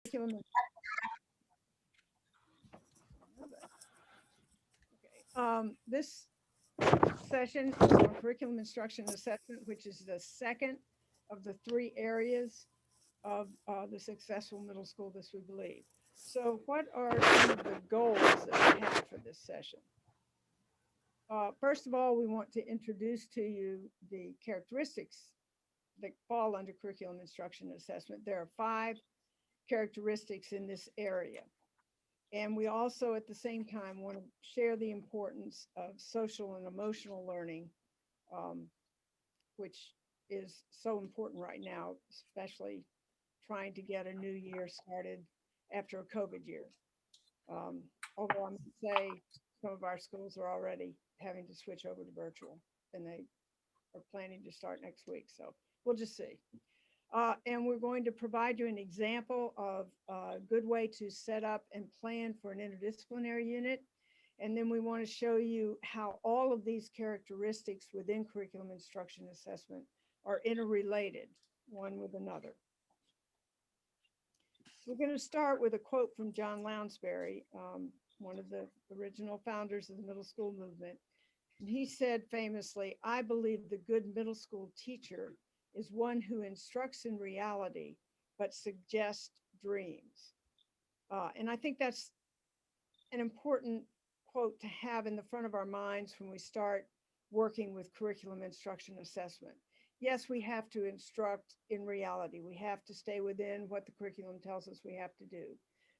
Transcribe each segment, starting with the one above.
curriculum. This session is on curriculum instruction assessment, which is the second of the three areas of the successful middle school, this we believe. So what are some of the goals that we have for this session? First of all, we want to introduce to you the characteristics that fall under curriculum instruction assessment. There are 5 characteristics in this area. And we also, at the same time, want to share the importance of social and emotional learning, which is so important right now, especially trying to get a new year started after a COVID year. Although I'm going to say some of our schools are already having to switch over to virtual, and they are planning to start next week. So we'll just see. And we're going to provide you an example of a good way to set up and plan for an interdisciplinary unit. And then we want to show you how all of these characteristics within curriculum instruction assessment are interrelated one with another. We're going to start with a quote from John Lounsbury, one of the original founders of the middle school movement. And he said famously, "I believe the good middle school teacher is one who instructs in reality, but suggests dreams." And I think that's an important quote to have in the front of our minds when we start working with curriculum instruction assessment. Yes, we have to instruct in reality. We have to stay within what the curriculum tells us we have to do.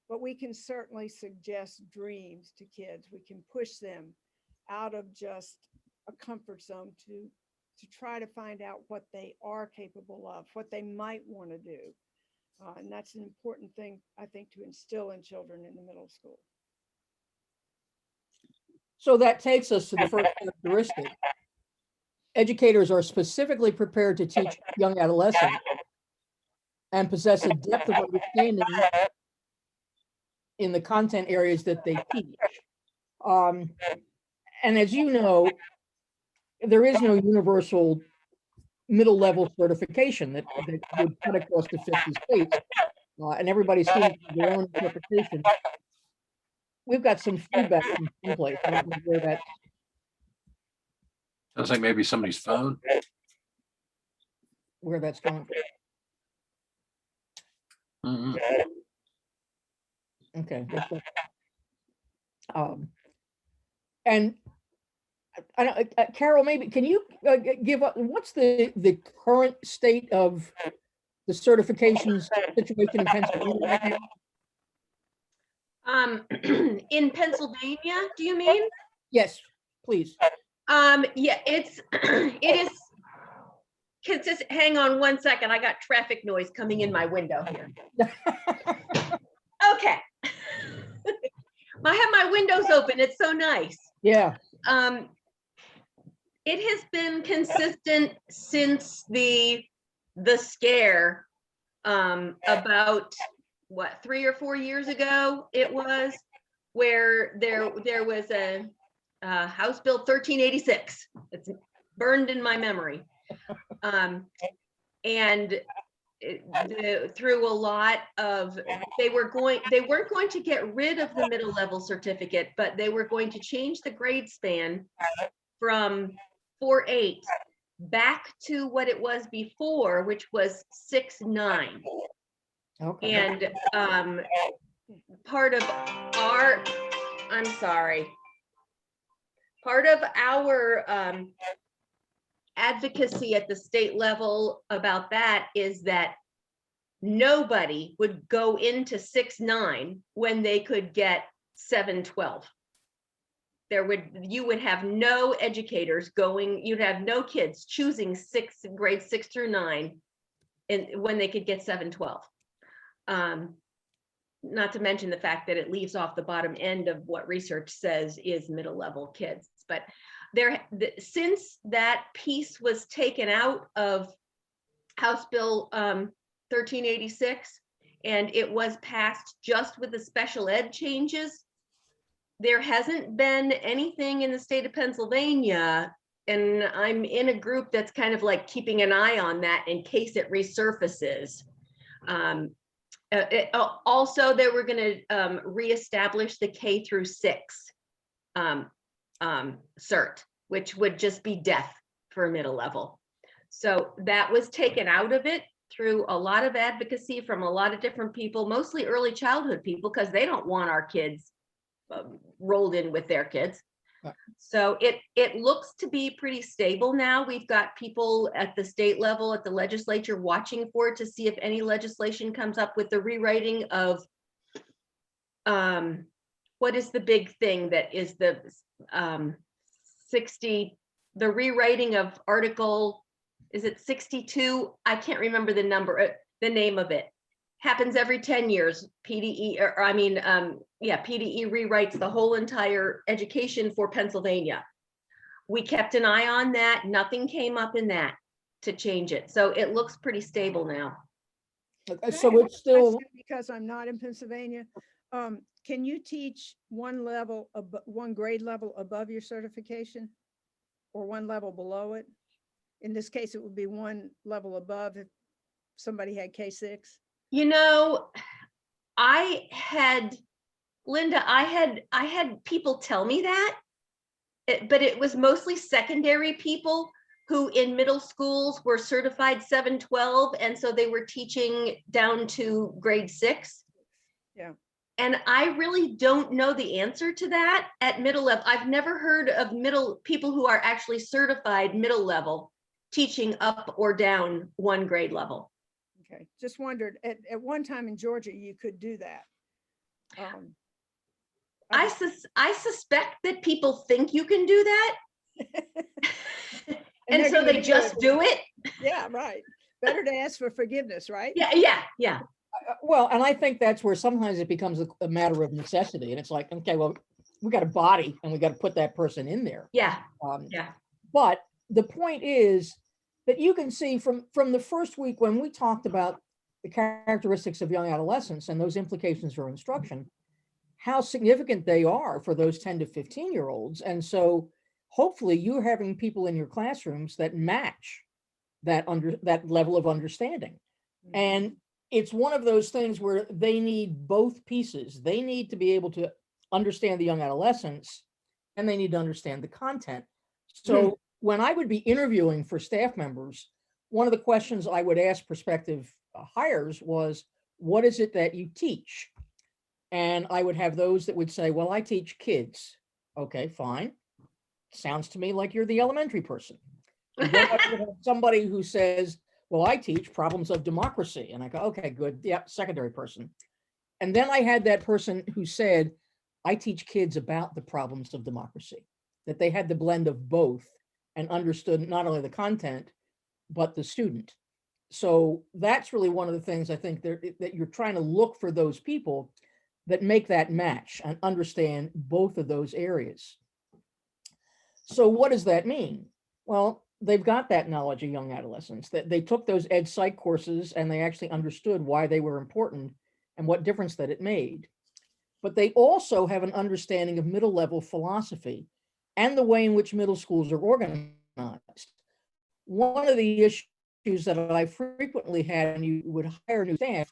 But we can certainly suggest dreams to kids. We can push them out of just a comfort zone to try to find out what they are capable of, what they might want to do. And that's an important thing, I think, to instill in children in the middle school. So that takes us to the first characteristic. Educators are specifically prepared to teach young adolescents and possess a depth of understanding in the content areas that they teach. And as you know, there is no universal middle level certification that would cut across the 50 states, and everybody's seeing their own interpretation. We've got some feedback from someplace. I don't know where that sounds like maybe somebody's phone. Where that's going. Mm-hmm. Okay. And I don't, Carol, maybe can you give up what's the current state of the certifications situation in Pennsylvania right now? In Pennsylvania, do you mean? Yes, please. Yeah, it is consistent. Hang on one second. I got traffic noise coming in my window here. Okay. I have my windows open. It's so nice. Yeah. It has been consistent since the scare about what 3 or 4 years ago it was, where there was a House Bill 1386. It's burned in my memory, and through a lot of they weren't going to get rid of the middle level certificate, but they were going to change the grade span from 4.8 back to what it was before, which was 6.9. Okay. And part of our advocacy at the state level about that is that nobody would go into 6.9 when they could get 7.12. You would have no educators going, you'd have no kids choosing grades 6 through 9 when they could get 7.12. Not to mention the fact that it leaves off the bottom end of what research says is middle level kids. But since that piece was taken out of House Bill 1386 and it was passed just with the special ed changes, there hasn't been anything in the state of Pennsylvania, and I'm in a group that's kind of like keeping an eye on that in case it resurfaces. Also, they were going to reestablish the K through 6 cert, which would just be deaf for middle level. So that was taken out of it through a lot of advocacy from a lot of different people, mostly early childhood people, because they don't want our kids rolled in with their kids. Right. So it looks to be pretty stable now. We've got people at the state level, at the legislature, watching for it to see if any legislation comes up with the rewriting of what is the big thing that is the 60, the rewriting of Article, is it 62? I can't remember the number, the name of it. Happens every 10 years. PDE, PDE rewrites the whole entire education for Pennsylvania. We kept an eye on that. Nothing came up in that to change it. So it looks pretty stable now. So it's still, Because I'm not in Pennsylvania, can you teach one grade level above your certification? Or one level below it? In this case, it would be one level above if somebody had K6. You know, Linda, I had people tell me that, but it was mostly secondary people who in middle schools were certified 712. And so they were teaching down to grade 6. Yeah. And I really don't know the answer to that at middle level. I've never heard of people who are actually certified middle level teaching up or down one grade level. Okay, just wondered, at one time in Georgia, you could do that. I suspect that people think you can do that. And so they just do it. Yeah, right. Better to ask for forgiveness, right? Yeah. well, and I think that's where sometimes it becomes a matter of necessity. And it's like, okay, well, we got a body and we got to put that person in there. Yeah. But the point is that you can see from the first week when we talked about the characteristics of young adolescents and those implications for instruction, how significant they are for those 10 to 15-year-olds. And so hopefully you're having people in your classrooms that match that level of understanding. Mhm. And it's one of those things where they need both pieces. They need to be able to understand the young adolescents and they need to understand the content. So when I would be interviewing for staff members, one of the questions I would ask prospective hires was, what is it that you teach? And I would have those that would say, well, I teach kids. Okay, fine. Sounds to me like you're the elementary person. And then I would have somebody who says, well, I teach problems of democracy. And I go, okay, good. Yeah, secondary person. And then I had that person who said, I teach kids about the problems of democracy, that they had the blend of both and understood not only the content, but the student. So that's really one of the things I think that you're trying to look for those people that make that match and understand both of those areas. So what does that mean? Well, they've got that knowledge of young adolescents, that they took those ed psych courses and they actually understood why they were important and what difference that it made. But they also have an understanding of middle level philosophy and the way in which middle schools are organized. One of the issues that I frequently had when you would hire new staff,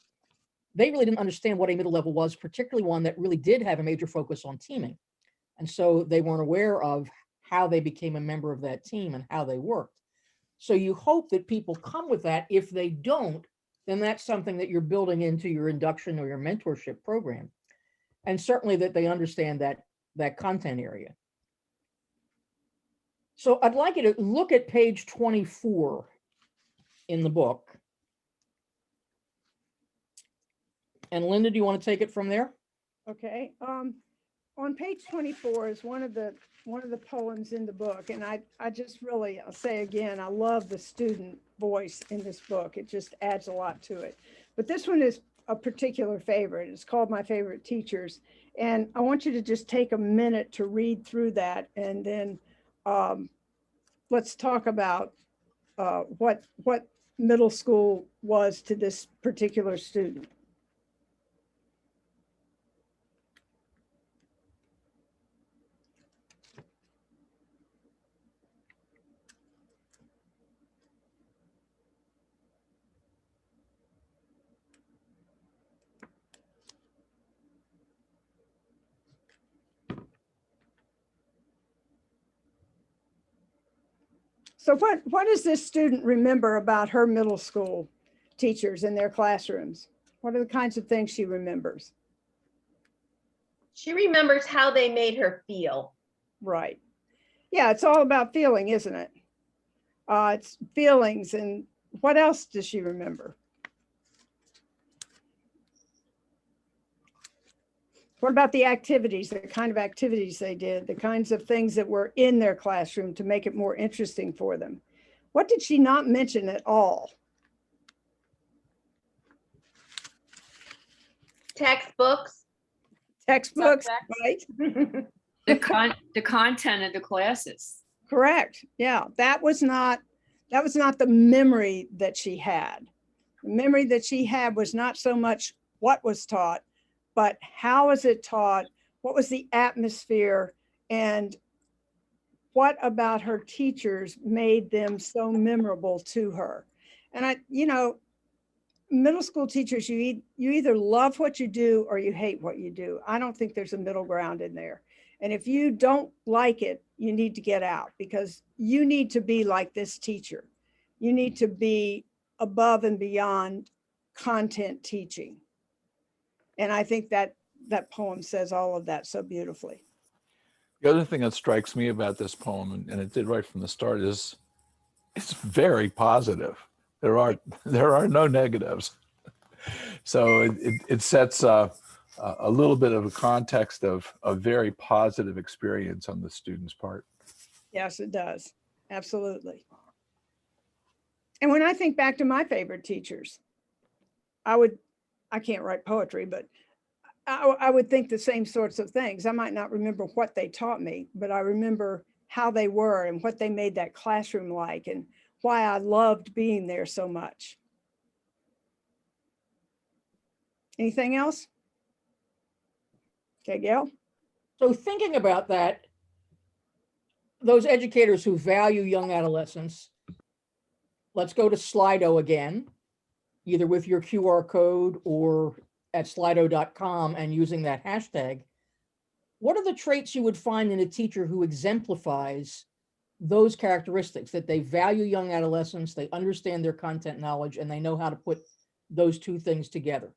they really didn't understand what a middle level was, particularly one that really did have a major focus on teaming. And so they weren't aware of how they became a member of that team and how they worked. So you hope that people come with that. If they don't, then that's something that you're building into your induction or your mentorship program. And certainly that they understand that content area. So I'd like you to look at page 24 in the book. And Linda, do you want to take it from there? Okay. On page 24 is one of the poems in the book. And I just really, I'll say again, I love the student voice in this book. It just adds a lot to it. But this one is a particular favorite. It's called My Favorite Teachers. And I want you to just take a minute to read through that. And then let's talk about what middle school was to this particular student. So what does this student remember about her middle school teachers in their classrooms? What are the kinds of things she remembers? She remembers how they made her feel. Right. Yeah, it's all about feeling, isn't it? It's feelings. And what else does she remember? What about the activities, the kind of activities they did, the kinds of things that were in their classroom to make it more interesting for them? What did she not mention at all? Textbooks. Textbooks, Subjects. right? The content of the classes. Correct. Yeah, that was not the memory that she had. The memory that she had was not so much what was taught, but how was it taught? What was the atmosphere? And what about her teachers made them so memorable to her? And middle school teachers, you either love what you do or you hate what you do. I don't think there's a middle ground in there. And if you don't like it, you need to get out, because you need to be like this teacher. You need to be above and beyond content teaching. And I think that poem says all of that so beautifully. The other thing that strikes me about this poem, and it did right from the start, is it's very positive. There are no negatives. So it sets a little bit of a context of a very positive experience on the student's part. Yes, it does. Absolutely. And when I think back to my favorite teachers, I can't write poetry, but I would think the same sorts of things. I might not remember what they taught me, but I remember how they were and what they made that classroom like and why I loved being there so much. Anything else? Okay, Gail? So thinking about that, those educators who value young adolescents, let's go to Slido again, either with your QR code or at slido.com and using that hashtag. What are the traits you would find in a teacher who exemplifies those characteristics, that they value young adolescents, they understand their content knowledge, and they know how to put those two things together?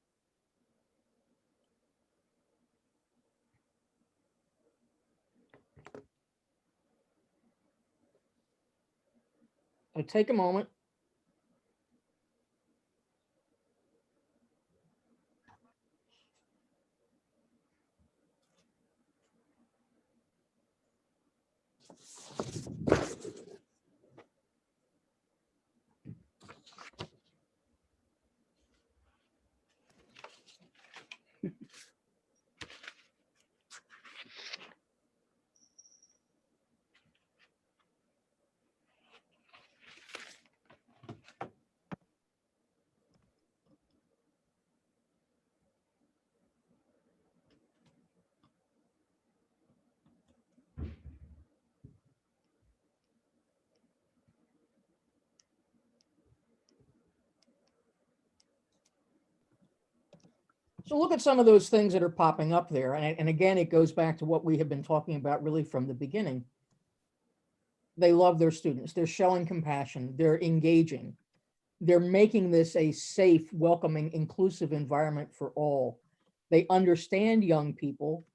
So take a moment. So look at some of those things that are popping up there. And again, it goes back to what we have been talking about really from the beginning. They love their students. They're showing compassion. They're engaging. They're making this a safe, welcoming, inclusive environment for all. They understand young people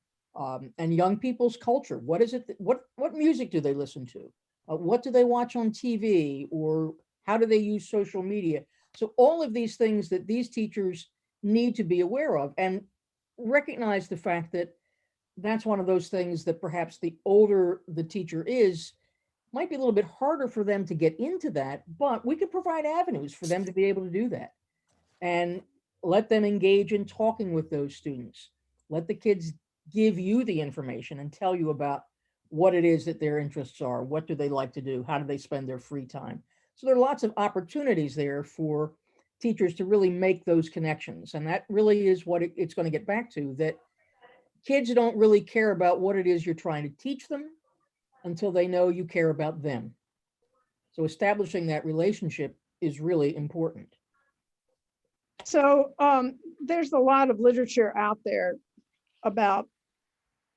and young people's culture. What is it? What music do they listen to? What do they watch on TV? Or how do they use social media? So all of these things that these teachers need to be aware of, and recognize the fact that that's one of those things that perhaps the older the teacher is, might be a little bit harder for them to get into that, but we could provide avenues for them to be able to do that and let them engage in talking with those students. Let the kids give you the information and tell you about what it is that their interests are. What do they like to do? How do they spend their free time? So there are lots of opportunities there for teachers to really make those connections. And that really is what it's going to get back to, that kids don't really care about what it is you're trying to teach them until they know you care about them. So establishing that relationship is really important. So there's a lot of literature out there about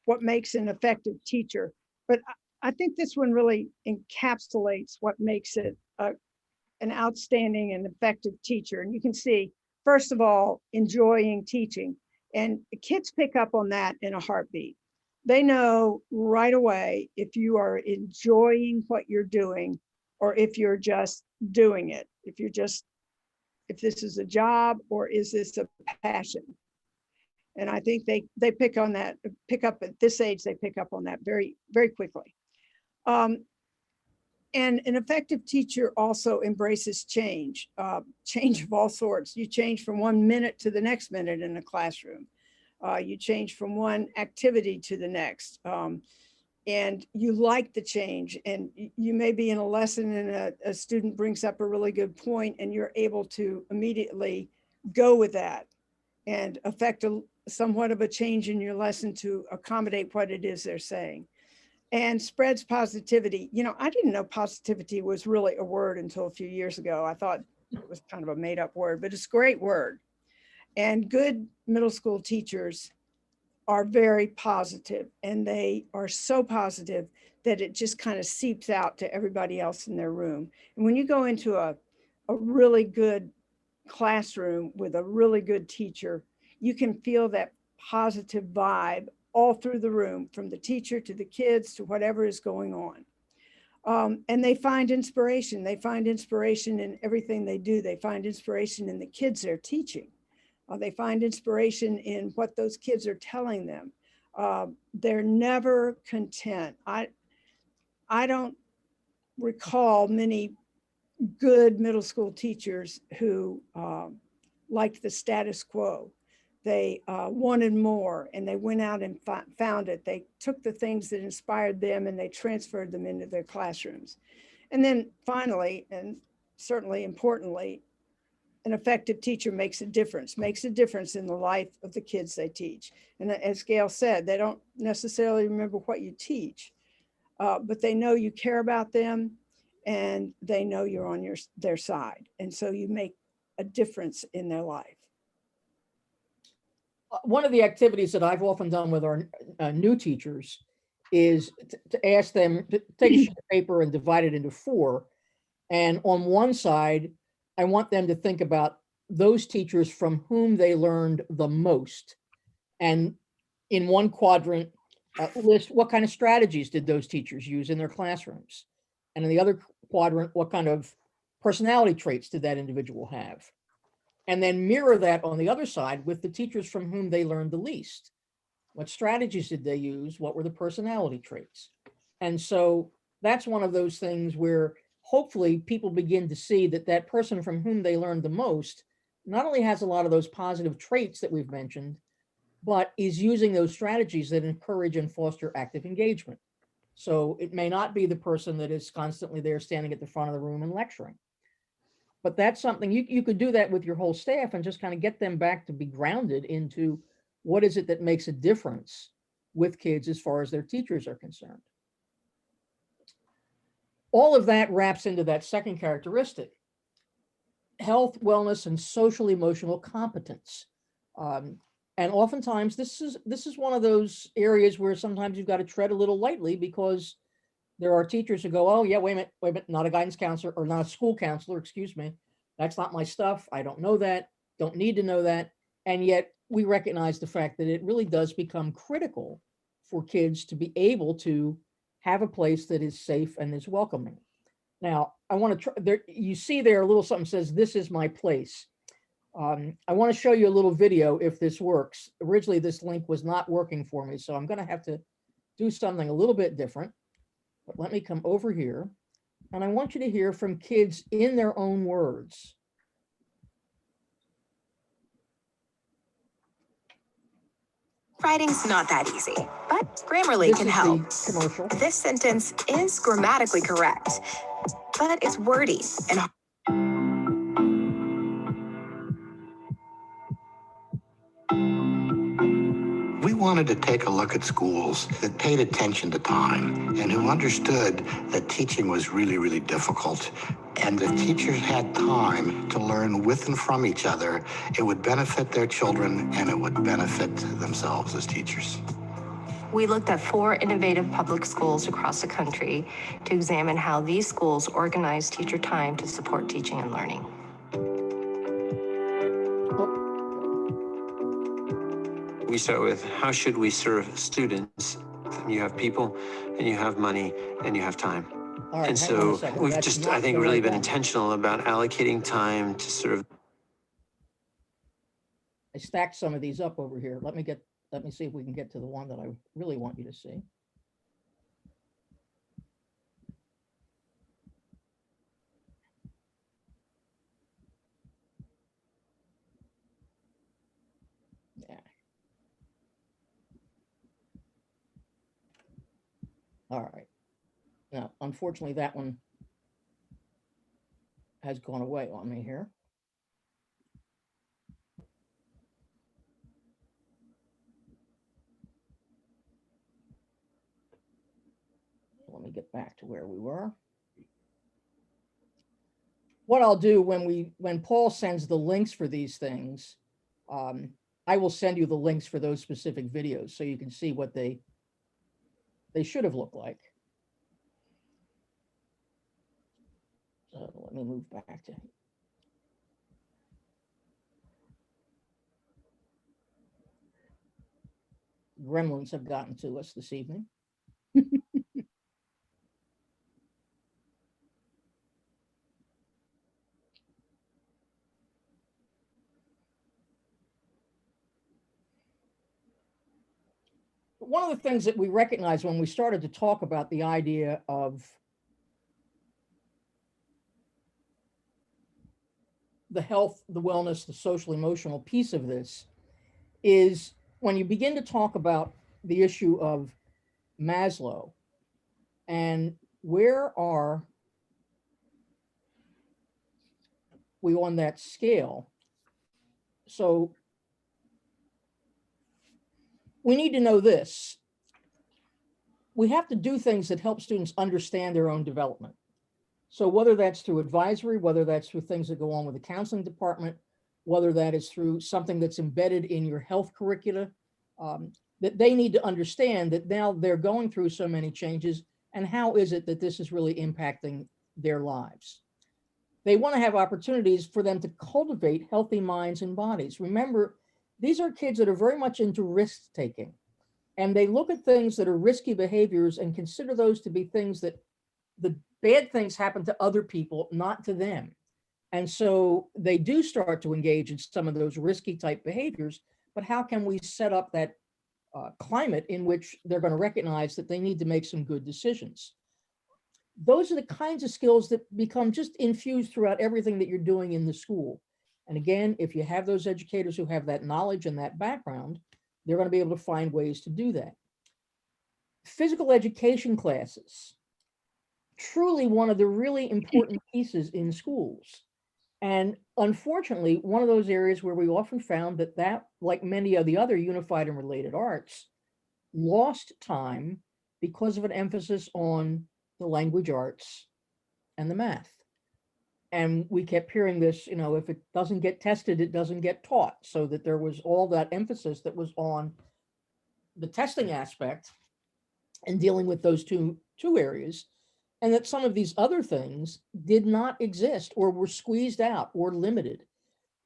what makes an effective teacher, but I think this one really encapsulates what makes it an outstanding and effective teacher. And you can see, first of all, enjoying teaching. And kids pick up on that in a heartbeat. They know right away if you are enjoying what you're doing or if you're just doing it. If this is a job or is this a passion? And I think they pick up at this age, they pick up on that very, very quickly. And an effective teacher also embraces change, change of all sorts. You change from 1 minute to the next minute in a classroom. You change from one activity to the next. And you like the change, and you may be in a lesson and a student brings up a really good point and you're able to immediately go with that and affect somewhat of a change in your lesson to accommodate what it is they're saying. And spreads positivity. You know, I didn't know positivity was really a word until a few years ago. I thought it was kind of a made up word, but it's a great word. And good middle school teachers are very positive, and they are so positive that it just kind of seeps out to everybody else in their room. And when you go into a really good classroom with a really good teacher, you can feel that positive vibe all through the room, from the teacher to the kids to whatever is going on. And they find inspiration. They find inspiration in everything they do. They find inspiration in the kids they're teaching. They find inspiration in what those kids are telling them. They're never content. I don't recall many good middle school teachers who liked the status quo. They wanted more, and they went out and found it. They took the things that inspired them and they transferred them into their classrooms. And then finally, and certainly importantly, an effective teacher makes a difference in the life of the kids they teach. And as Gail said, they don't necessarily remember what you teach, but they know you care about them and they know you're on their side. And so you make a difference in their life. One of the activities that I've often done with our new teachers is to ask them to take a sheet of paper and divide it into 4. And on one side, I want them to think about those teachers from whom they learned the most. And in one quadrant, list what kind of strategies did those teachers use in their classrooms. And in the other quadrant, what kind of personality traits did that individual have? And then mirror that on the other side with the teachers from whom they learned the least. What strategies did they use? What were the personality traits? And so that's one of those things where hopefully people begin to see that that person from whom they learned the most not only has a lot of those positive traits that we've mentioned, but is using those strategies that encourage and foster active engagement. So it may not be the person that is constantly there standing at the front of the room and lecturing. But that's something you could do that with your whole staff and just kind of get them back to be grounded into what is it that makes a difference with kids as far as their teachers are concerned. All of that wraps into that second characteristic: health, wellness, and social emotional competence. And oftentimes this is one of those areas where sometimes you've got to tread a little lightly, because there are teachers who go, oh yeah, wait a minute, not a guidance counselor or not a school counselor, excuse me. That's not my stuff. I don't know that, don't need to know that. And yet we recognize the fact that it really does become critical for kids to be able to have a place that is safe and is welcoming. Now, I want to try there. You see there a little something says, "This is my place." I want to show you a little video if this works. Originally, this link was not working for me, so I'm going to have to do something a little bit different. But let me come over here, and I want you to hear from kids in their own words. Writing's not that easy, but Grammarly can help. Commercial. This sentence is grammatically correct, but it's wordy and We wanted to take a look at schools that paid attention to time and who understood that teaching was really, really difficult. And if teachers had time to learn with and from each other, it would benefit their children and it would benefit themselves as teachers. We looked at 4 innovative public schools across the country to examine how these schools organize teacher time to support teaching and learning. We start with how should we serve students? You have people, and you have money, and you have time. All right, And hang on a so second. we've That's just, not I think, the really right been one. intentional about allocating time to serve. I stacked some of these up over here. Let me see if we can get to the one that I really want you to see. Yeah. All right. Now, unfortunately, that one has gone away on me here. Let me get back to where we were. What I'll do when Paul sends the links for these things, I will send you the links for those specific videos so you can see what they should have looked like. So let me move back to. Gremlins have gotten to us this evening. One of the things that we recognized when we started to talk about the idea of the health, the wellness, the social emotional piece of this is when you begin to talk about the issue of Maslow and where are we on that scale. So we need to know this. We have to do things that help students understand their own development. So whether that's through advisory, whether that's through things that go on with the counseling department, whether that is through something that's embedded in your health curricula, that they need to understand that now they're going through so many changes, and how is it that this is really impacting their lives. They want to have opportunities for them to cultivate healthy minds and bodies. Remember, these are kids that are very much into risk taking, and they look at things that are risky behaviors and consider those to be things that the bad things happen to other people, not to them. And so they do start to engage in some of those risky type behaviors, but how can we set up that climate in which they're going to recognize that they need to make some good decisions? Those are the kinds of skills that become just infused throughout everything that you're doing in the school. And again, if you have those educators who have that knowledge and that background, they're going to be able to find ways to do that. Physical education classes, truly one of the really important pieces in schools. And unfortunately, one of those areas where we often found that, like many of the other unified and related arts, lost time because of an emphasis on the language arts and the math. And we kept hearing this, if it doesn't get tested, it doesn't get taught. So that there was all that emphasis that was on the testing aspect and dealing with those two areas, and that some of these other things did not exist or were squeezed out or limited.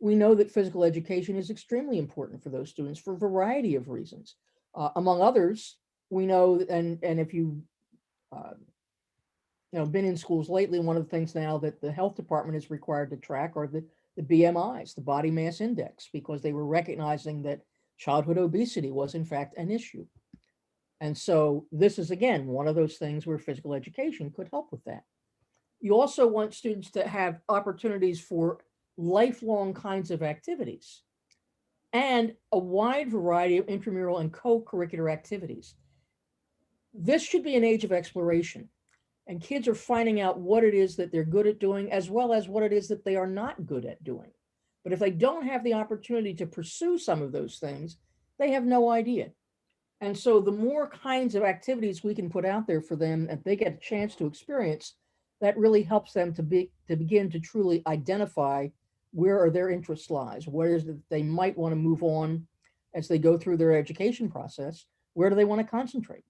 We know that physical education is extremely important for those students for a variety of reasons. Among others, we know, and if you been in schools lately, one of the things now that the health department is required to track are the BMIs, the body mass index, because they were recognizing that childhood obesity was in fact an issue. And so this is, again, one of those things where physical education could help with that. You also want students to have opportunities for lifelong kinds of activities and a wide variety of intramural and co-curricular activities. This should be an age of exploration, and kids are finding out what it is that they're good at doing, as well as what it is that they are not good at doing. But if they don't have the opportunity to pursue some of those things, they have no idea. And so the more kinds of activities we can put out there for them and they get a chance to experience, that really helps them to begin to truly identify where are their interests lies, where is it they might want to move on as they go through their education process, Where do they want to concentrate?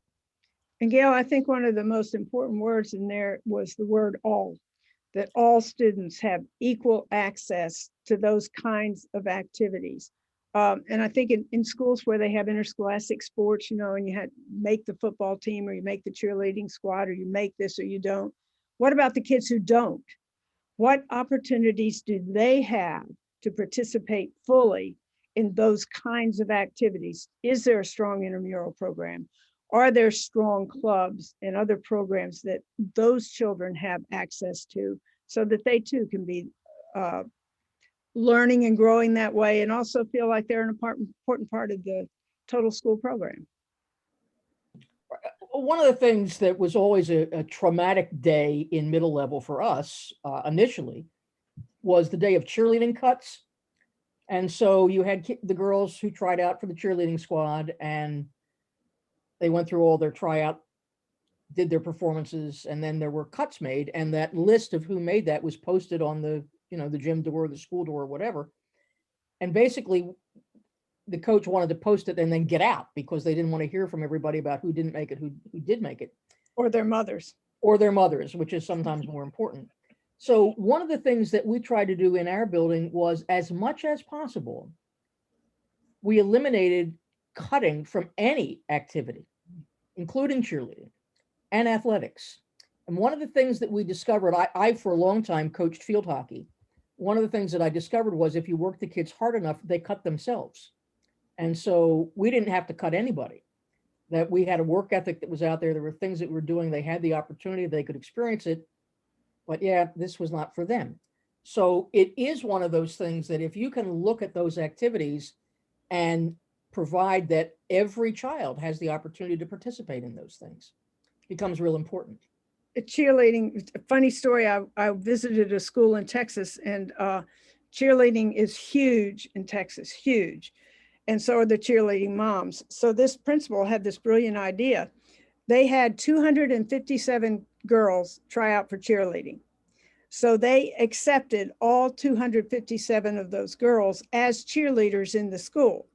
And Gail, I think one of the most important words in there was the word all, that all students have equal access to those kinds of activities. And I think in schools where they have interscholastic sports, you know, and you had make the football team, or you make the cheerleading squad, or you make this or you don't. What about the kids who don't? What opportunities do they have to participate fully in those kinds of activities? Is there a strong intramural program? Are there strong clubs and other programs that those children have access to, so that they too can be learning and growing that way, and also feel like they're an important part of the total school program? One of the things that was always a traumatic day in middle level for us initially was the day of cheerleading cuts. And so you had the girls who tried out for the cheerleading squad, and they went through all their tryout, did their performances, and then there were cuts made. And that list of who made that was posted on the, you know, the gym door, the school door, or whatever. And basically, the coach wanted to post it and then get out, because they didn't want to hear from everybody about who didn't make it, who did make it. Or their mothers. Or their mothers, which is sometimes more important. So one of the things that we tried to do in our building was, as much as possible, we eliminated cutting from any activity, including cheerleading and athletics. And one of the things that we discovered, I for a long time coached field hockey. One of the things that I discovered was, if you work the kids hard enough, they cut themselves. And so we didn't have to cut anybody. That we had a work ethic that was out there. There were things that we were doing. They had the opportunity, they could experience it. But yeah, this was not for them. So it is one of those things that if you can look at those activities and provide that every child has the opportunity to participate in those things, it becomes real important. Cheerleading, a funny story, I visited a school in Texas, and cheerleading is huge in Texas, huge. And so are the cheerleading moms. So this principal had this brilliant idea. They had 257 girls try out for cheerleading. So they accepted all 257 of those girls as cheerleaders in the school.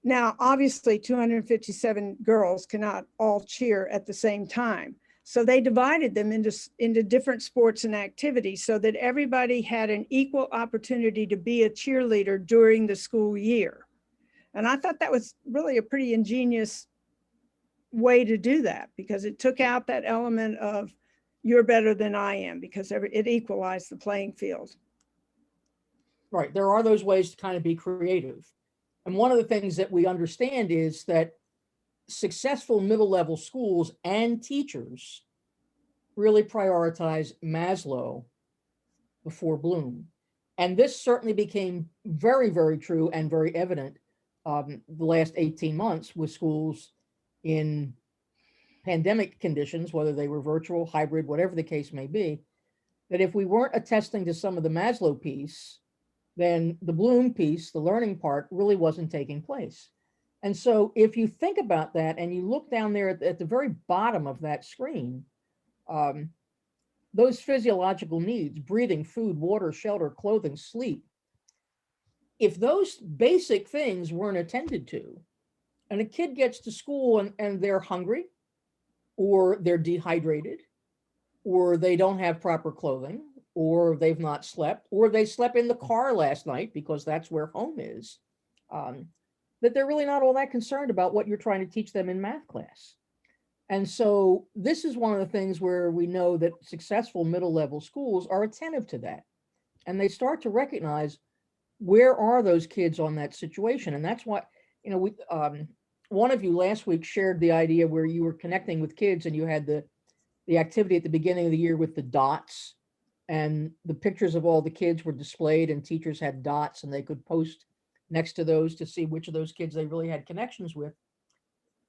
Now, obviously, 257 girls cannot all cheer at the same time. So they divided them into different sports and activities, so that everybody had an equal opportunity to be a cheerleader during the school year. And I thought that was really a pretty ingenious way to do that, because it took out that element of you're better than I am, because it equalized the playing field. Right. There are those ways to kind of be creative. And one of the things that we understand is that successful middle level schools and teachers really prioritize Maslow before Bloom. And this certainly became very, very true and very evident the last 18 months with schools in pandemic conditions, whether they were virtual, hybrid, whatever the case may be, that if we weren't attesting to some of the Maslow piece, then the Bloom piece, the learning part, really wasn't taking place. And so if you think about that and you look down there at the very bottom of that screen, those physiological needs, breathing, food, water, shelter, clothing, sleep, if those basic things weren't attended to, and a kid gets to school and they're hungry, or they're dehydrated, or they don't have proper clothing, or they've not slept, or they slept in the car last night because that's where home is, that they're really not all that concerned about what you're trying to teach them in math class. And so this is one of the things where we know that successful middle level schools are attentive to that. And they start to recognize, where are those kids on that situation? And that's why, you know, one of you last week shared the idea where you were connecting with kids, and you had the activity at the beginning of the year with the dots, and the pictures of all the kids were displayed, and teachers had dots, and they could post next to those to see which of those kids they really had connections with.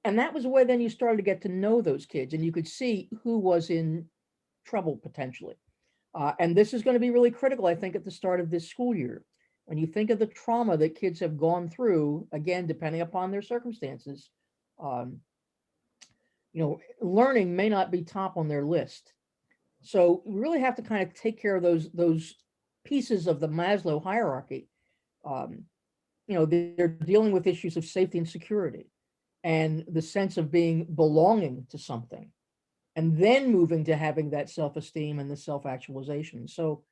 And that was a way then you started to get to know those kids, and you could see who was in trouble potentially. And this is going to be really critical, I think, at the start of this school year. When you think of the trauma that kids have gone through, again, depending upon their circumstances, you know, learning may not be top on their list. So we really have to kind of take care of those pieces of the Maslow hierarchy. You know, they're dealing with issues of safety and security. and the sense of being belonging to something, and then moving to having that self-esteem and the self-actualization. So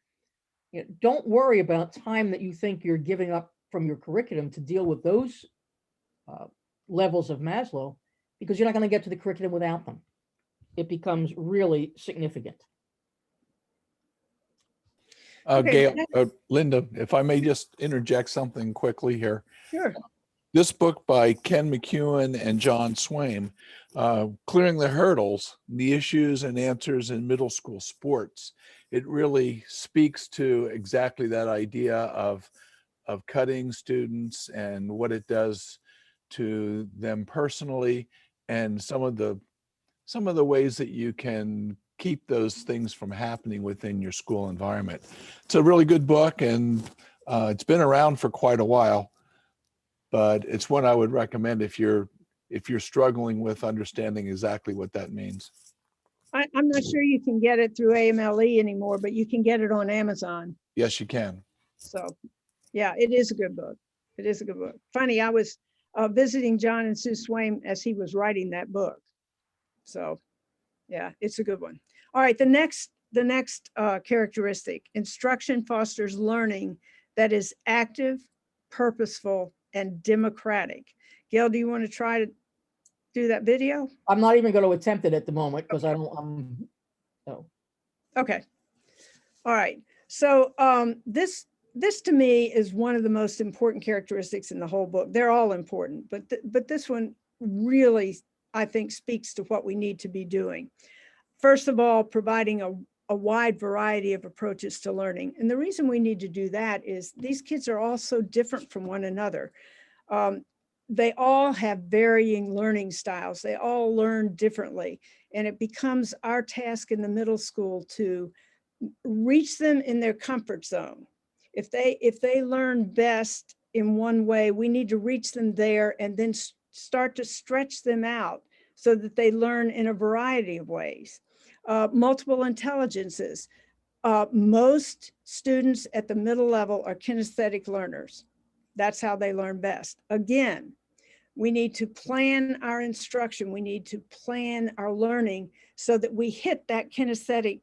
don't worry about time that you think you're giving up from your curriculum to deal with those levels of Maslow, because you're not going to get to the curriculum without them. It becomes really significant. Okay, Gail, Linda, if I may just interject something quickly here. sure. This book by Ken McEwen and John Swaim, Clearing the Hurdles, the Issues and Answers in Middle School Sports, it really speaks to exactly that idea of cutting students and what it does to them personally, and some of the ways that you can keep those things from happening within your school environment. It's a really good book, and it's been around for quite a while, but it's one I would recommend if you're struggling with understanding exactly what that means. I'm not sure you can get it through AMLE anymore, but you can get it on Amazon. Yes, you can. So, yeah, it is a good book. It is a good book. Funny, I was visiting John and Sue Swaim as he was writing that book. So, yeah, it's a good one. All right, the next characteristic: instruction fosters learning that is active, purposeful, and democratic. Gail, do you want to try to do that video? I'm not even going to attempt it at the moment because I don't. No. Okay. All right. So this to me is one of the most important characteristics in the whole book. They're all important, but this one really, I think, speaks to what we need to be doing. First of all, providing a wide variety of approaches to learning. And the reason we need to do that is these kids are all so different from one another. They all have varying learning styles. They all learn differently. And it becomes our task in the middle school to reach them in their comfort zone. If they learn best in one way, we need to reach them there and then start to stretch them out so that they learn in a variety of ways. Multiple intelligences. Most students at the middle level are kinesthetic learners. That's how they learn best. Again, we need to plan our instruction. We need to plan our learning so that we hit that kinesthetic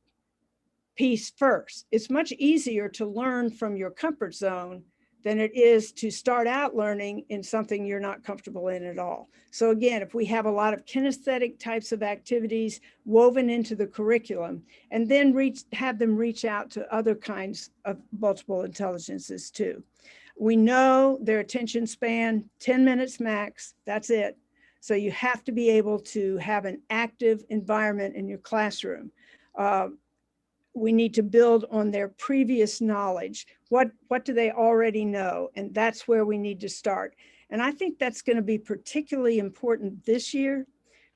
piece first. It's much easier to learn from your comfort zone than it is to start out learning in something you're not comfortable in at all. So again, if we have a lot of kinesthetic types of activities woven into the curriculum, and then have them reach out to other kinds of multiple intelligences too. We know their attention span, 10 minutes max, that's it. So you have to be able to have an active environment in your classroom. We need to build on their previous knowledge. What do they already know? And that's where we need to start. And I think that's going to be particularly important this year,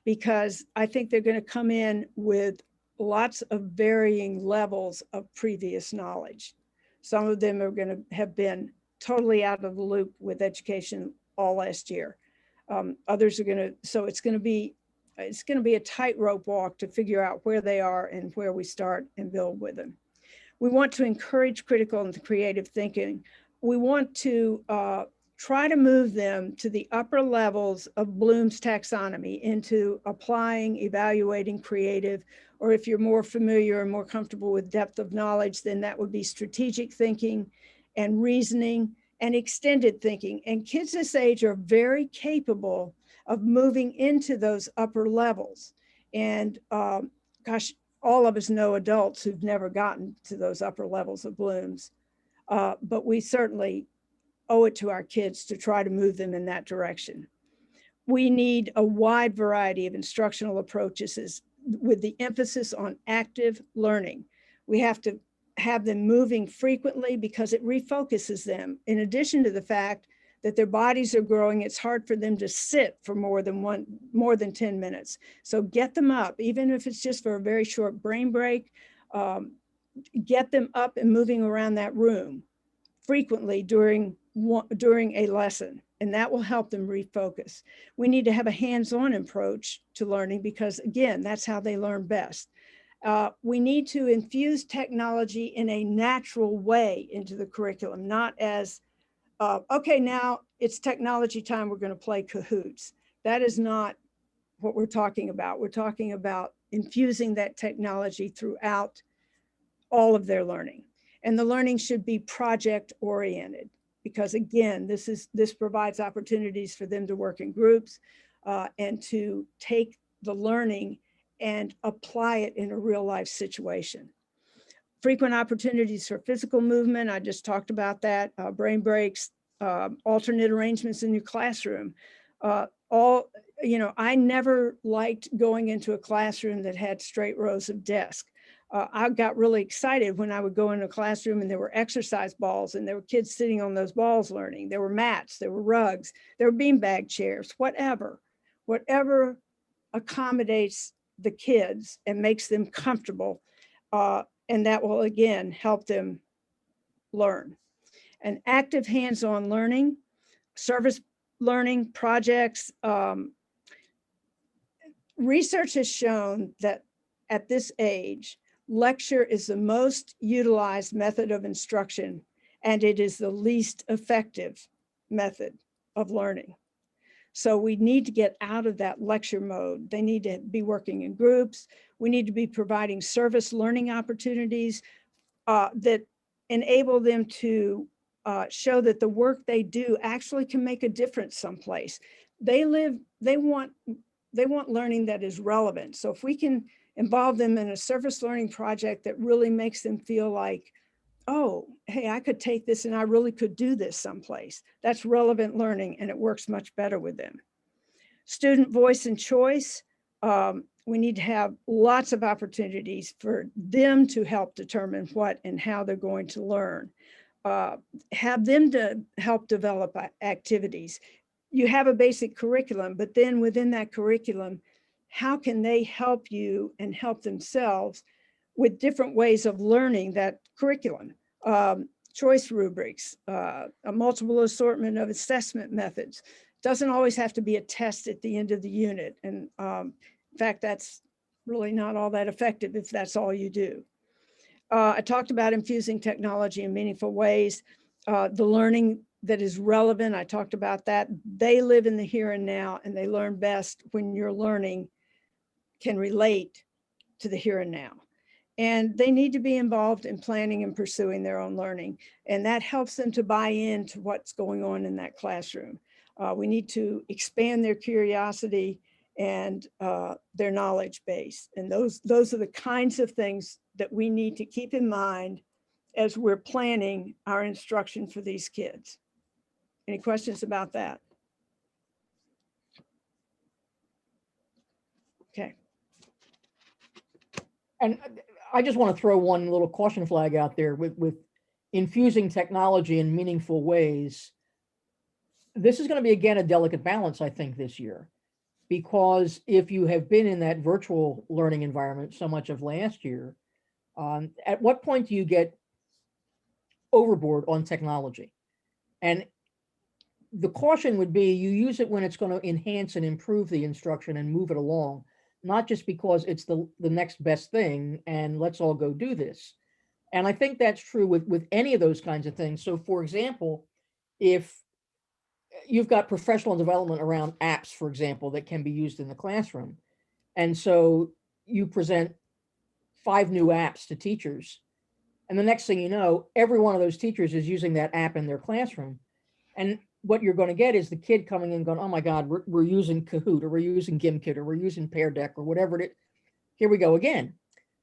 because I think they're going to come in with lots of varying levels of previous knowledge. Some of them are going to have been totally out of the loop with education all last year. Others are going to, so it's going to be a tightrope walk to figure out where they are and where we start and build with them. We want to encourage critical and creative thinking. We want to try to move them to the upper levels of Bloom's taxonomy, into applying, evaluating, creative, or if you're more familiar and more comfortable with depth of knowledge, then that would be strategic thinking and reasoning and extended thinking. And kids this age are very capable of moving into those upper levels. And gosh, all of us know adults who've never gotten to those upper levels of Bloom's, but we certainly owe it to our kids to try to move them in that direction. We need a wide variety of instructional approaches with the emphasis on active learning. We have to have them moving frequently because it refocuses them. In addition to the fact that their bodies are growing, it's hard for them to sit for more than 10 minutes. So get them up, even if it's just for a very short brain break, get them up and moving around that room frequently during a lesson, and that will help them refocus. We need to have a hands-on approach to learning because, again, that's how they learn best. We need to infuse technology in a natural way into the curriculum, not as, okay, now it's technology time, we're going to play Cahoots. That is not what we're talking about. We're talking about infusing that technology throughout all of their learning. And the learning should be project oriented, because again, this provides opportunities for them to work in groups and to take the learning and apply it in a real life situation. Frequent opportunities for physical movement. I just talked about that. Brain breaks, alternate arrangements in your classroom. I never liked going into a classroom that had straight rows of desks. I got really excited when I would go into a classroom and there were exercise balls and there were kids sitting on those balls learning. There were mats, there were rugs, there were beanbag chairs, whatever accommodates the kids and makes them comfortable. And that will, again, help them learn. And active hands-on learning, service learning projects. Research has shown that at this age, lecture is the most utilized method of instruction, and it is the least effective method of learning. So we need to get out of that lecture mode. They need to be working in groups. We need to be providing service learning opportunities that enable them to show that the work they do actually can make a difference someplace. They want learning that is relevant. So if we can involve them in a service learning project that really makes them feel like, oh, hey, I could take this and I really could do this someplace. That's relevant learning, and it works much better with them. Student voice and choice. We need to have lots of opportunities for them to help determine what and how they're going to learn. Have them to help develop activities. You have a basic curriculum, but then within that curriculum, how can they help you and help themselves with different ways of learning that curriculum? Choice rubrics, a multiple assortment of assessment methods. Doesn't always have to be a test at the end of the unit. And in fact, that's really not all that effective if that's all you do. I talked about infusing technology in meaningful ways. The learning that is relevant, I talked about that. They live in the here and now, and they learn best when your learning can relate to the here and now. And they need to be involved in planning and pursuing their own learning. And that helps them to buy into what's going on in that classroom. We need to expand their curiosity and their knowledge base. And those are the kinds of things that we need to keep in mind as we're planning our instruction for these kids. Any questions about that? Okay. And I just want to throw one little caution flag out there with infusing technology in meaningful ways. This is going to be, again, a delicate balance, I think, this year, because if you have been in that virtual learning environment so much of last year, at what point do you get overboard on technology? And the caution would be you use it when it's going to enhance and improve the instruction and move it along, not just because it's the next best thing and let's all go do this. And I think that's true with any of those kinds of things. So for example, if you've got professional development around apps, for example, that can be used in the classroom, and so you present 5 new apps to teachers, and the next thing you know, every one of those teachers is using that app in their classroom. And what you're going to get is the kid coming in going, oh my God, we're using Kahoot, or we're using Gimkit, or we're using Pear Deck, or whatever it is. Here we go again.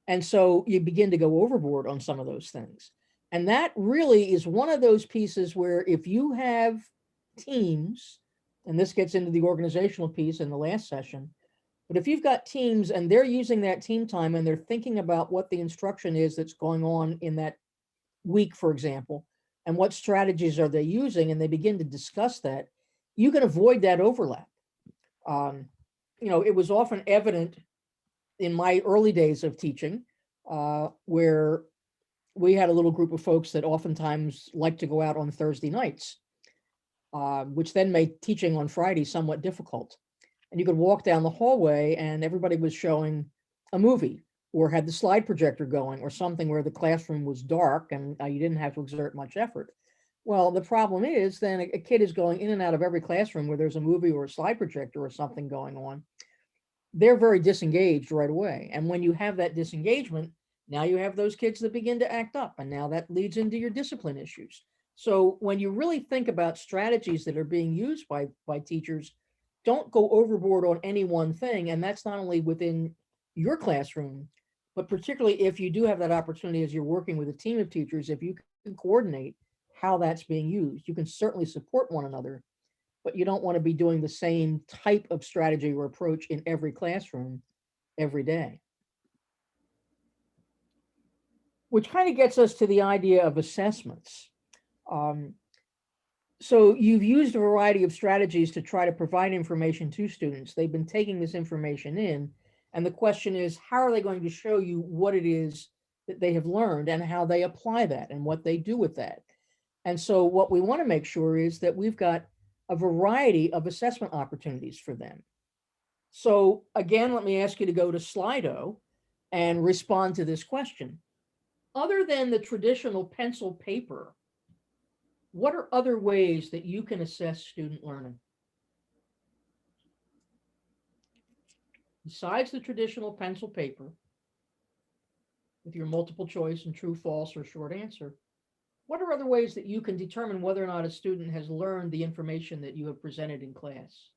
And so you begin to go overboard on some of those things. And that really is one of those pieces where if you have teams, and this gets into the organizational piece in the last session, but if you've got teams and they're using that team time and they're thinking about what the instruction is that's going on in that week, for example, and what strategies are they using, and they begin to discuss that, you can avoid that overlap. It was often evident in my early days of teaching, where we had a little group of folks that oftentimes liked to go out on Thursday nights, which then made teaching on Friday somewhat difficult. And you could walk down the hallway and everybody was showing a movie or had the slide projector going or something where the classroom was dark and you didn't have to exert much effort. Well, the problem is then a kid is going in and out of every classroom where there's a movie or a slide projector or something going on. They're very disengaged right away. And when you have that disengagement, now you have those kids that begin to act up, and now that leads into your discipline issues. So when you really think about strategies that are being used by teachers, don't go overboard on any one thing. And that's not only within your classroom, but particularly if you do have that opportunity as you're working with a team of teachers, if you can coordinate how that's being used, you can certainly support one another, but you don't want to be doing the same type of strategy or approach in every classroom every day. Which kind of gets us to the idea of assessments. So you've used a variety of strategies to try to provide information to students. They've been taking this information in, and the question is, how are they going to show you what it is that they have learned and how they apply that and what they do with that? And so what we want to make sure is that we've got a variety of assessment opportunities for them. So again, let me ask you to go to Slido and respond to this question. Other than the traditional pencil paper, what are other ways that you can assess student learning? Besides the traditional pencil paper, with your multiple choice and true, false, or short answer, what are other ways that you can determine whether or not a student has learned the information that you have presented in class?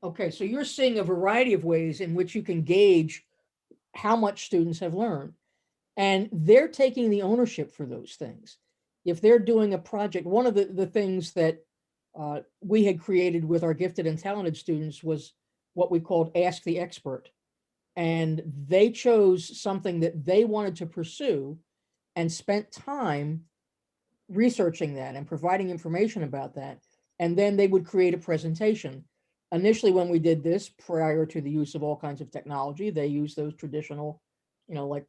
Okay, so you're seeing a variety of ways in which you can gauge how much students have learned, and they're taking the ownership for those things. If they're doing a project, one of the things that we had created with our gifted and talented students was what we called Ask the Expert. And they chose something that they wanted to pursue and spent time researching that and providing information about that. And then they would create a presentation. Initially, when we did this, prior to the use of all kinds of technology, they used those traditional, like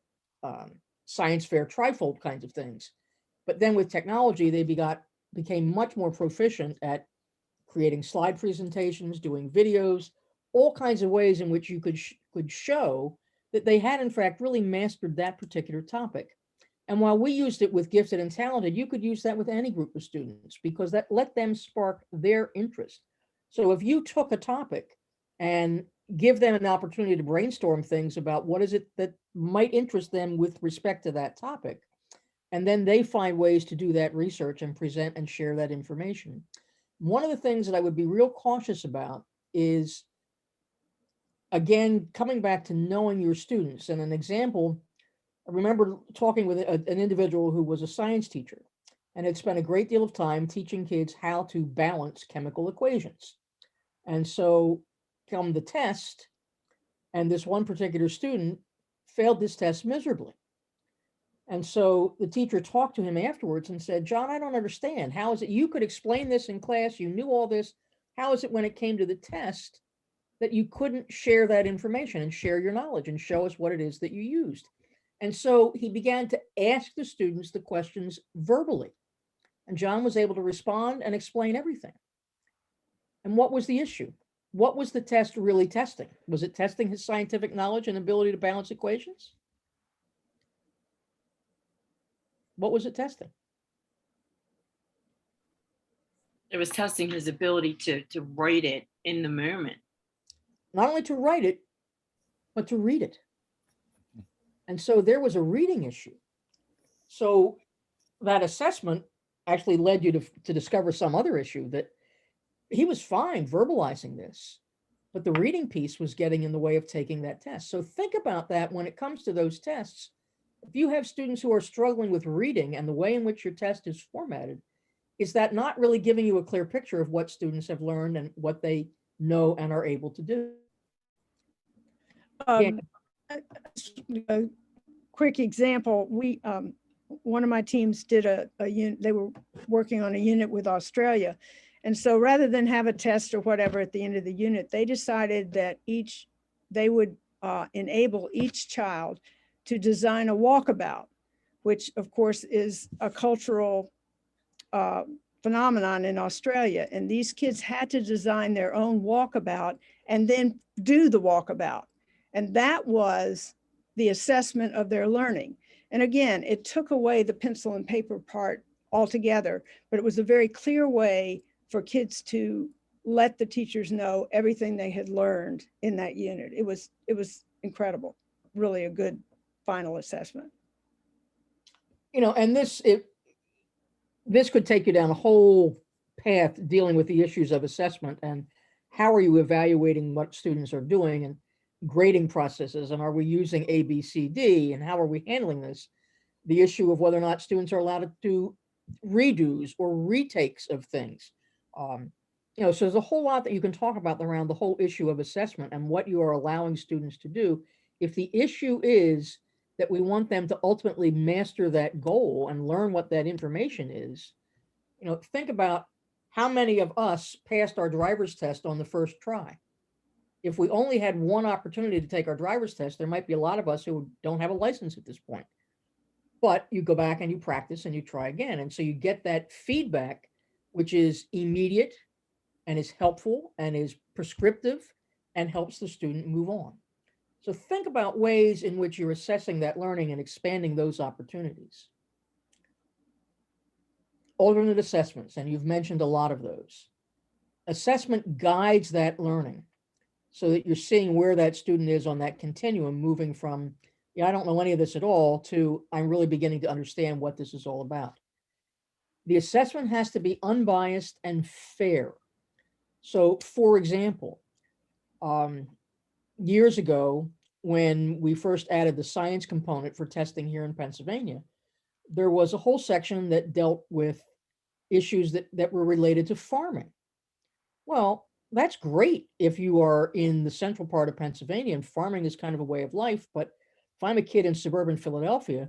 science fair trifold kinds of things. But then with technology, they became much more proficient at creating slide presentations, doing videos, all kinds of ways in which you could show that they had, in fact, really mastered that particular topic. And while we used it with gifted and talented, you could use that with any group of students because that let them spark their interest. So if you took a topic and give them an opportunity to brainstorm things about what is it that might interest them with respect to that topic, and then they find ways to do that research and present and share that information. One of the things that I would be real cautious about is, again, coming back to knowing your students. And an example, I remember talking with an individual who was a science teacher and had spent a great deal of time teaching kids how to balance chemical equations. And so come the test, and this one particular student failed this test miserably. And so the teacher talked to him afterwards and said, John, I don't understand. How is it you could explain this in class? You knew all this. How is it when it came to the test that you couldn't share that information and share your knowledge and show us what it is that you used? And so he began to ask the students the questions verbally. And John was able to respond and explain everything. And what was the issue? What was the test really testing? Was it testing his scientific knowledge and ability to balance equations? What was it testing? It was testing his ability to write it in the moment. Not only to write it, but to read it. And so there was a reading issue. So that assessment actually led you to discover some other issue, that he was fine verbalizing this, but the reading piece was getting in the way of taking that test. So think about that when it comes to those tests. If you have students who are struggling with reading and the way in which your test is formatted, is that not really giving you a clear picture of what students have learned and what they know and are able to do? A quick example, one of my teams did a unit, they were working on a unit with Australia. And so rather than have a test or whatever at the end of the unit, they decided that they would enable each child to design a walkabout, which of course is a cultural phenomenon in Australia. And these kids had to design their own walkabout and then do the walkabout. And that was the assessment of their learning. And again, it took away the pencil and paper part altogether, but it was a very clear way for kids to let the teachers know everything they had learned in that unit. It was incredible, really a good final assessment. You know, and this could take you down a whole path dealing with the issues of assessment and how are you evaluating what students are doing and grading processes, and are we using A, B, C, D, and how are we handling this? The issue of whether or not students are allowed to do redos or retakes of things. You know, so there's a whole lot that you can talk about around the whole issue of assessment and what you are allowing students to do. If the issue is that we want them to ultimately master that goal and learn what that information is, you know, think about how many of us passed our driver's test on the first try. If we only had one opportunity to take our driver's test, there might be a lot of us who don't have a license at this point. But you go back and you practice and you try again. And so you get that feedback, which is immediate and is helpful and is prescriptive and helps the student move on. So think about ways in which you're assessing that learning and expanding those opportunities. Alternate assessments, and you've mentioned a lot of those. Assessment guides that learning so that you're seeing where that student is on that continuum, moving from, yeah, I don't know any of this at all, to I'm really beginning to understand what this is all about. The assessment has to be unbiased and fair. So, for example, years ago, when we first added the science component for testing here in Pennsylvania, there was a whole section that dealt with issues that were related to farming. Well, that's great if you are in the central part of Pennsylvania and farming is kind of a way of life. But if I'm a kid in suburban Philadelphia,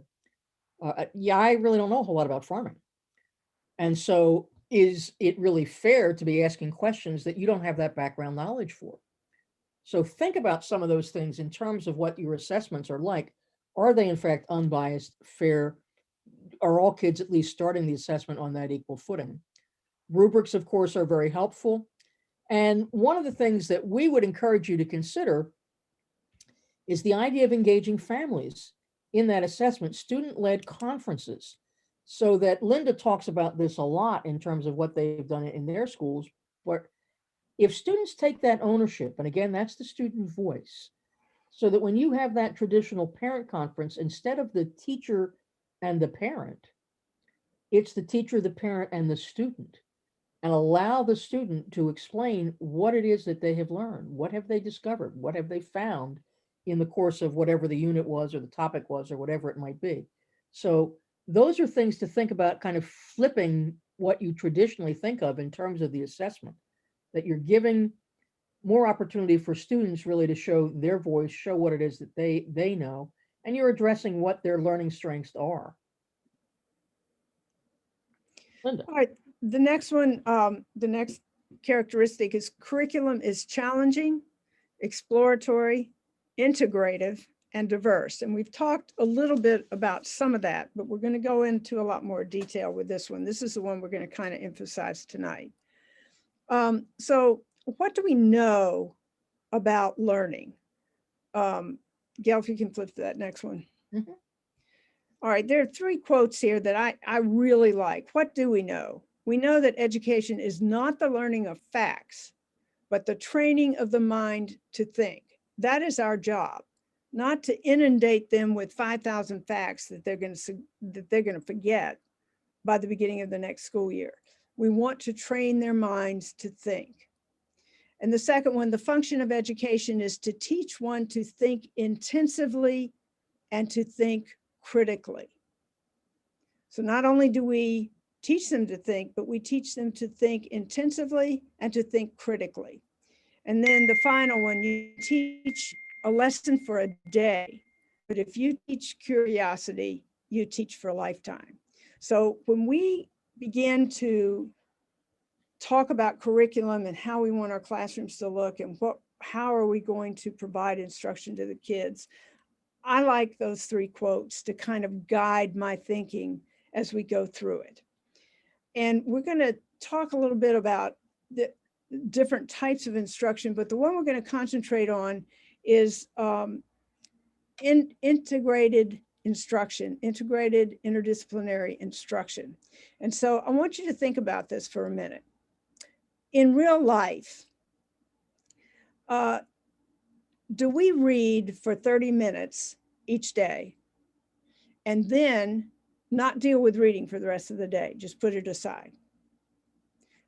yeah, I really don't know a whole lot about farming. And so is it really fair to be asking questions that you don't have that background knowledge for? So think about some of those things in terms of what your assessments are like. Are they in fact unbiased, fair? Are all kids at least starting the assessment on that equal footing? Rubrics, of course, are very helpful. And one of the things that we would encourage you to consider is the idea of engaging families in that assessment, student-led conferences. So that Linda talks about this a lot in terms of what they've done in their schools. But if students take that ownership, and again, that's the student voice, so that when you have that traditional parent conference, instead of the teacher and the parent, it's the teacher, the parent, and the student, and allow the student to explain what it is that they have learned. What have they discovered? What have they found in the course of whatever the unit was or the topic was or whatever it might be? So those are things to think about, kind of flipping what you traditionally think of in terms of the assessment, that you're giving more opportunity for students really to show their voice, show what it is that they know, and you're addressing what their learning strengths are. Linda. All right, the next one, the next characteristic is curriculum is challenging, exploratory, integrative, and diverse. And we've talked a little bit about some of that, but we're going to go into a lot more detail with this one. This is the one we're going to kind of emphasize tonight. So what do we know about learning? Gail, if you can flip to that next one. Mm-hmm. All right, there are 3 quotes here that I really like. What do we know? We know that education is not the learning of facts, but the training of the mind to think. That is our job, not to inundate them with 5,000 facts that they're going to forget by the beginning of the next school year. We want to train their minds to think. And the second one, the function of education is to teach one to think intensively and to think critically. So not only do we teach them to think, but we teach them to think intensively and to think critically. And then the final one, you teach a lesson for a day, but if you teach curiosity, you teach for a lifetime. So when we begin to talk about curriculum and how we want our classrooms to look and how are we going to provide instruction to the kids, I like those 3 quotes to kind of guide my thinking as we go through it. And we're going to talk a little bit about the different types of instruction, but the one we're going to concentrate on is integrated instruction, integrated interdisciplinary instruction. And so I want you to think about this for a minute. In real life, do we read for 30 minutes each day and then not deal with reading for the rest of the day, just put it aside?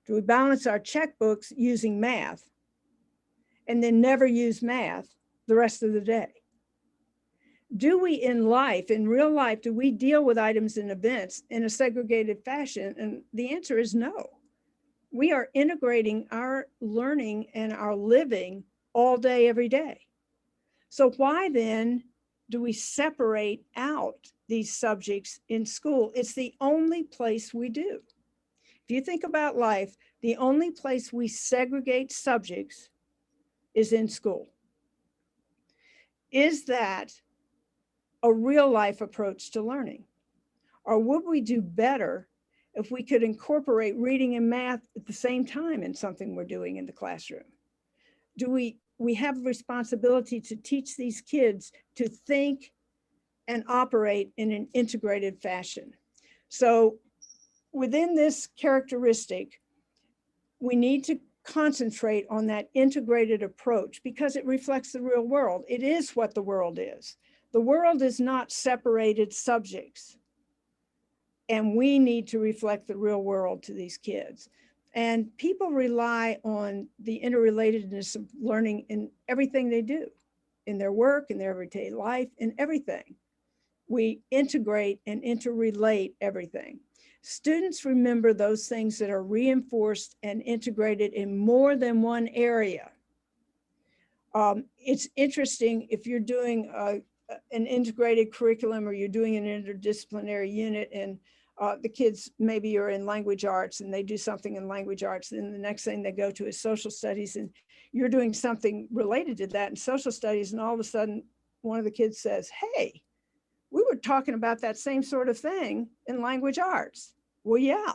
Do we balance our checkbooks using math and then never use math the rest of the day? Do we in life, in real life, do we deal with items and events in a segregated fashion? And the answer is no. We are integrating our learning and our living all day, every day. So why then do we separate out these subjects in school? It's the only place we do. If you think about life, the only place we segregate subjects is in school. Is that a real life approach to learning? Or would we do better if we could incorporate reading and math at the same time in something we're doing in the classroom? Do we have a responsibility to teach these kids to think and operate in an integrated fashion? So within this characteristic, we need to concentrate on that integrated approach because it reflects the real world. It is what the world is. The world is not separated subjects. And we need to reflect the real world to these kids. And people rely on the interrelatedness of learning in everything they do, in their work, in their everyday life, in everything. We integrate and interrelate everything. Students remember those things that are reinforced and integrated in more than one area. It's interesting if you're doing an integrated curriculum or you're doing an interdisciplinary unit and the kids maybe are in language arts and they do something in language arts, and the next thing they go to is social studies and you're doing something related to that in social studies, and all of a sudden one of the kids says, hey, we were talking about that same sort of thing in language arts. Well, yeah,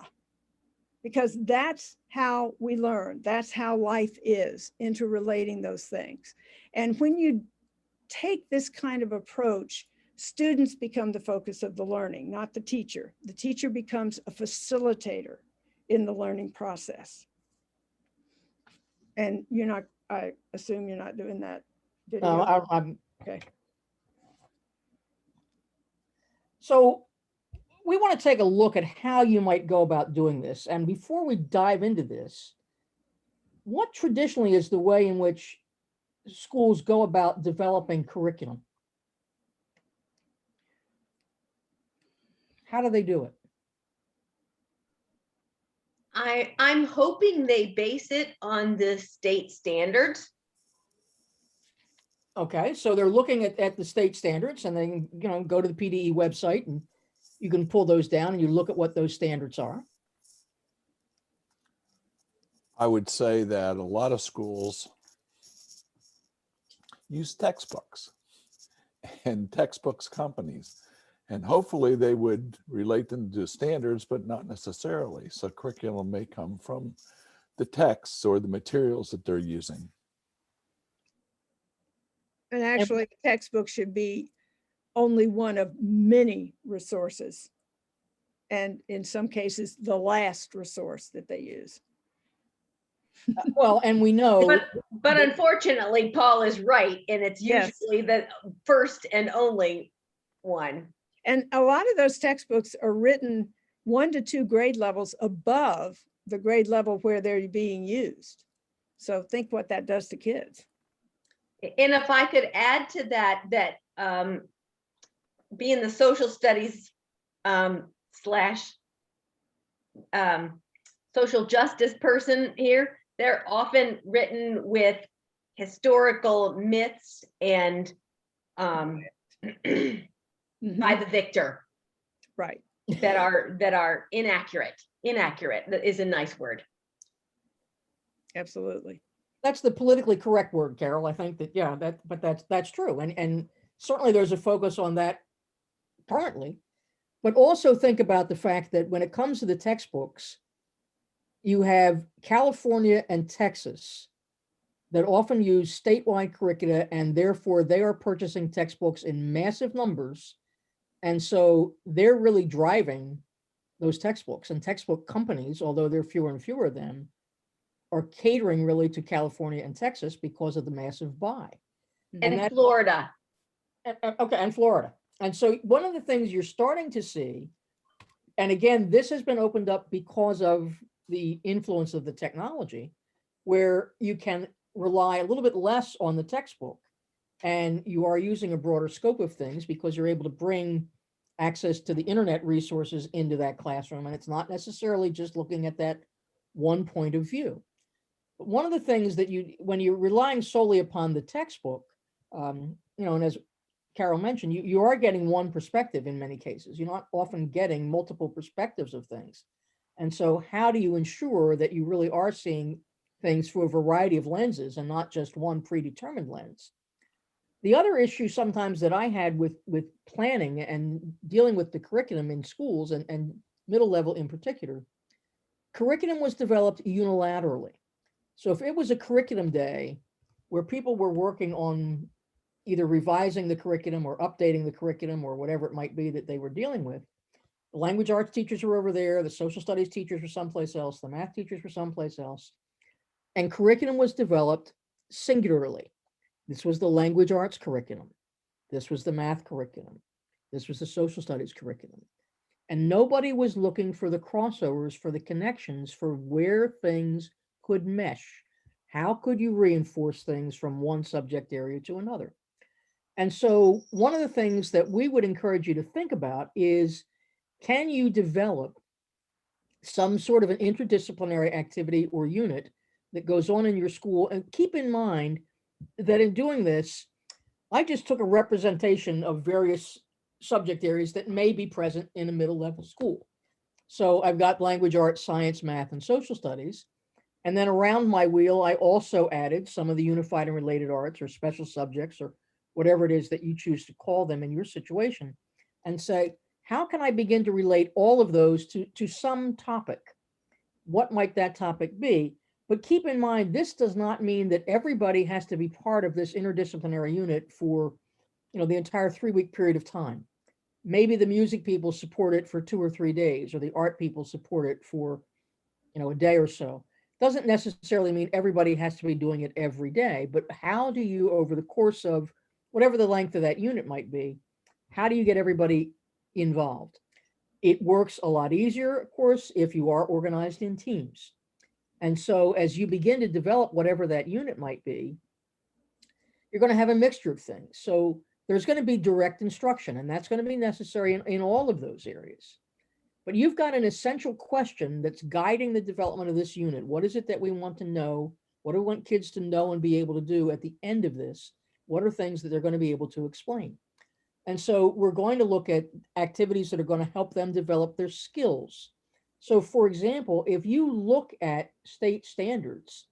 because that's how we learn. That's how life is, interrelating those things. And when you take this kind of approach, students become the focus of the learning, not the teacher. The teacher becomes a facilitator in the learning process. And you're not, I assume you're not doing that video. I'm Okay. So we want to take a look at how you might go about doing this. And before we dive into this, what traditionally is the way in which schools go about developing curriculum? How do they do it? I'm hoping they base it on the state standards. Okay, so they're looking at the state standards, and they can, go to the PDE website and you can pull those down and you look at what those standards are. I would say that a lot of schools use textbooks and textbooks companies, and hopefully they would relate them to standards, but not necessarily. So curriculum may come from the texts or the materials that they're using. And actually, the textbook should be only one of many resources. And in some cases, the last resource that they use. Well, and we know, But unfortunately, Paul is right, and it's Yes. usually the first and only one. And a lot of those textbooks are written 1 to 2 grade levels above the grade level where they're being used. So think what that does to kids. And if I could add to that, being the social studies slash social justice person here, they're often written with historical myths and by the victor Right. that are inaccurate. Inaccurate is a nice word. Absolutely. That's the politically correct word, Carol. I think that, yeah, but that's true. And certainly there's a focus on that currently, but also think about the fact that when it comes to the textbooks, you have California and Texas that often use statewide curricula, and therefore they are purchasing textbooks in massive numbers. And so they're really driving those textbooks, and textbook companies, although there are fewer and fewer of them, are catering really to California and Texas because of the massive buy. And that- Florida. Okay, and Florida. And so one of the things you're starting to see, and again, this has been opened up because of the influence of the technology, where you can rely a little bit less on the textbook, and you are using a broader scope of things because you're able to bring access to the internet resources into that classroom. And it's not necessarily just looking at that one point of view. But one of the things that when you're relying solely upon the textbook, and as Carol mentioned, you are getting one perspective in many cases. You're not often getting multiple perspectives of things. And so how do you ensure that you really are seeing things through a variety of lenses and not just one predetermined lens? The other issue sometimes that I had with planning and dealing with the curriculum in schools and middle level in particular, curriculum was developed unilaterally. So if it was a curriculum day where people were working on either revising the curriculum or updating the curriculum or whatever it might be that they were dealing with, the language arts teachers were over there, the social studies teachers were someplace else, the math teachers were someplace else, and curriculum was developed singularly. This was the language arts curriculum. This was the math curriculum. This was the social studies curriculum. And nobody was looking for the crossovers, for the connections, for where things could mesh. How could you reinforce things from one subject area to another? And so one of the things that we would encourage you to think about is, can you develop some sort of an interdisciplinary activity or unit that goes on in your school? And keep in mind that in doing this, I just took a representation of various subject areas that may be present in a middle level school. So I've got language arts, science, math, and social studies. And then around my wheel, I also added some of the unified and related arts or special subjects or whatever it is that you choose to call them in your situation, and say, how can I begin to relate all of those to some topic? What might that topic be? But keep in mind, this does not mean that everybody has to be part of this interdisciplinary unit for, the entire 3-week period of time. Maybe the music people support it for 2 or 3 days, or the art people support it for, a day or so. Doesn't necessarily mean everybody has to be doing it every day, but how do you, over the course of whatever the length of that unit might be, how do you get everybody involved? It works a lot easier, of course, if you are organized in teams. And so as you begin to develop whatever that unit might be, you're going to have a mixture of things. So there's going to be direct instruction, and that's going to be necessary in all of those areas. But you've got an essential question that's guiding the development of this unit. What is it that we want to know? What do we want kids to know and be able to do at the end of this? What are things that they're going to be able to explain? And so we're going to look at activities that are going to help them develop their skills. So for example, if you look at state standards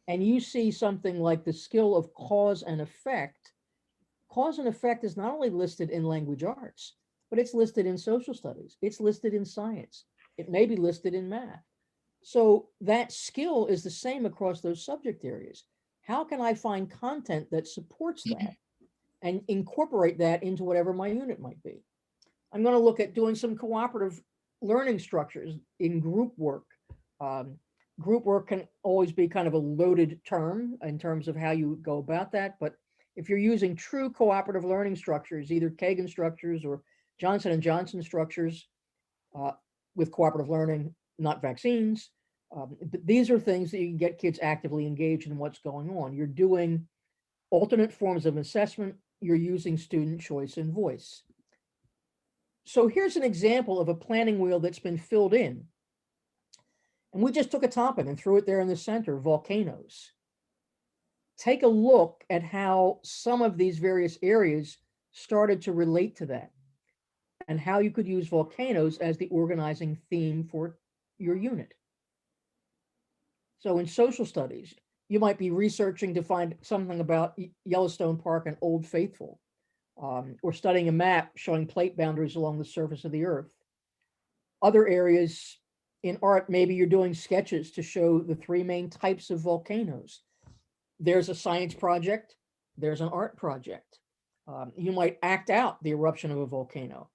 and you see something like the skill of cause and effect is not only listed in language arts, but it's listed in social studies. It's listed in science. It may be listed in math. So that skill is the same across those subject areas. How can I find content that supports that and incorporate that into whatever my unit might be? I'm going to look at doing some cooperative learning structures in group work. Group work can always be kind of a loaded term in terms of how you go about that. But if you're using true cooperative learning structures, either Kagan structures or Johnson & Johnson structures with cooperative learning, not vaccines, these are things that you can get kids actively engaged in what's going on. You're doing alternate forms of assessment. You're using student choice and voice. So here's an example of a planning wheel that's been filled in. And we just took a topic and threw it there in the center, volcanoes. Take a look at how some of these various areas started to relate to that and how you could use volcanoes as the organizing theme for your unit. So in social studies, you might be researching to find something about Yellowstone Park and Old Faithful, or studying a map showing plate boundaries along the surface of the earth. Other areas in art, maybe you're doing sketches to show the three main types of volcanoes. There's a science project, there's an art project. You might act out the eruption of a volcano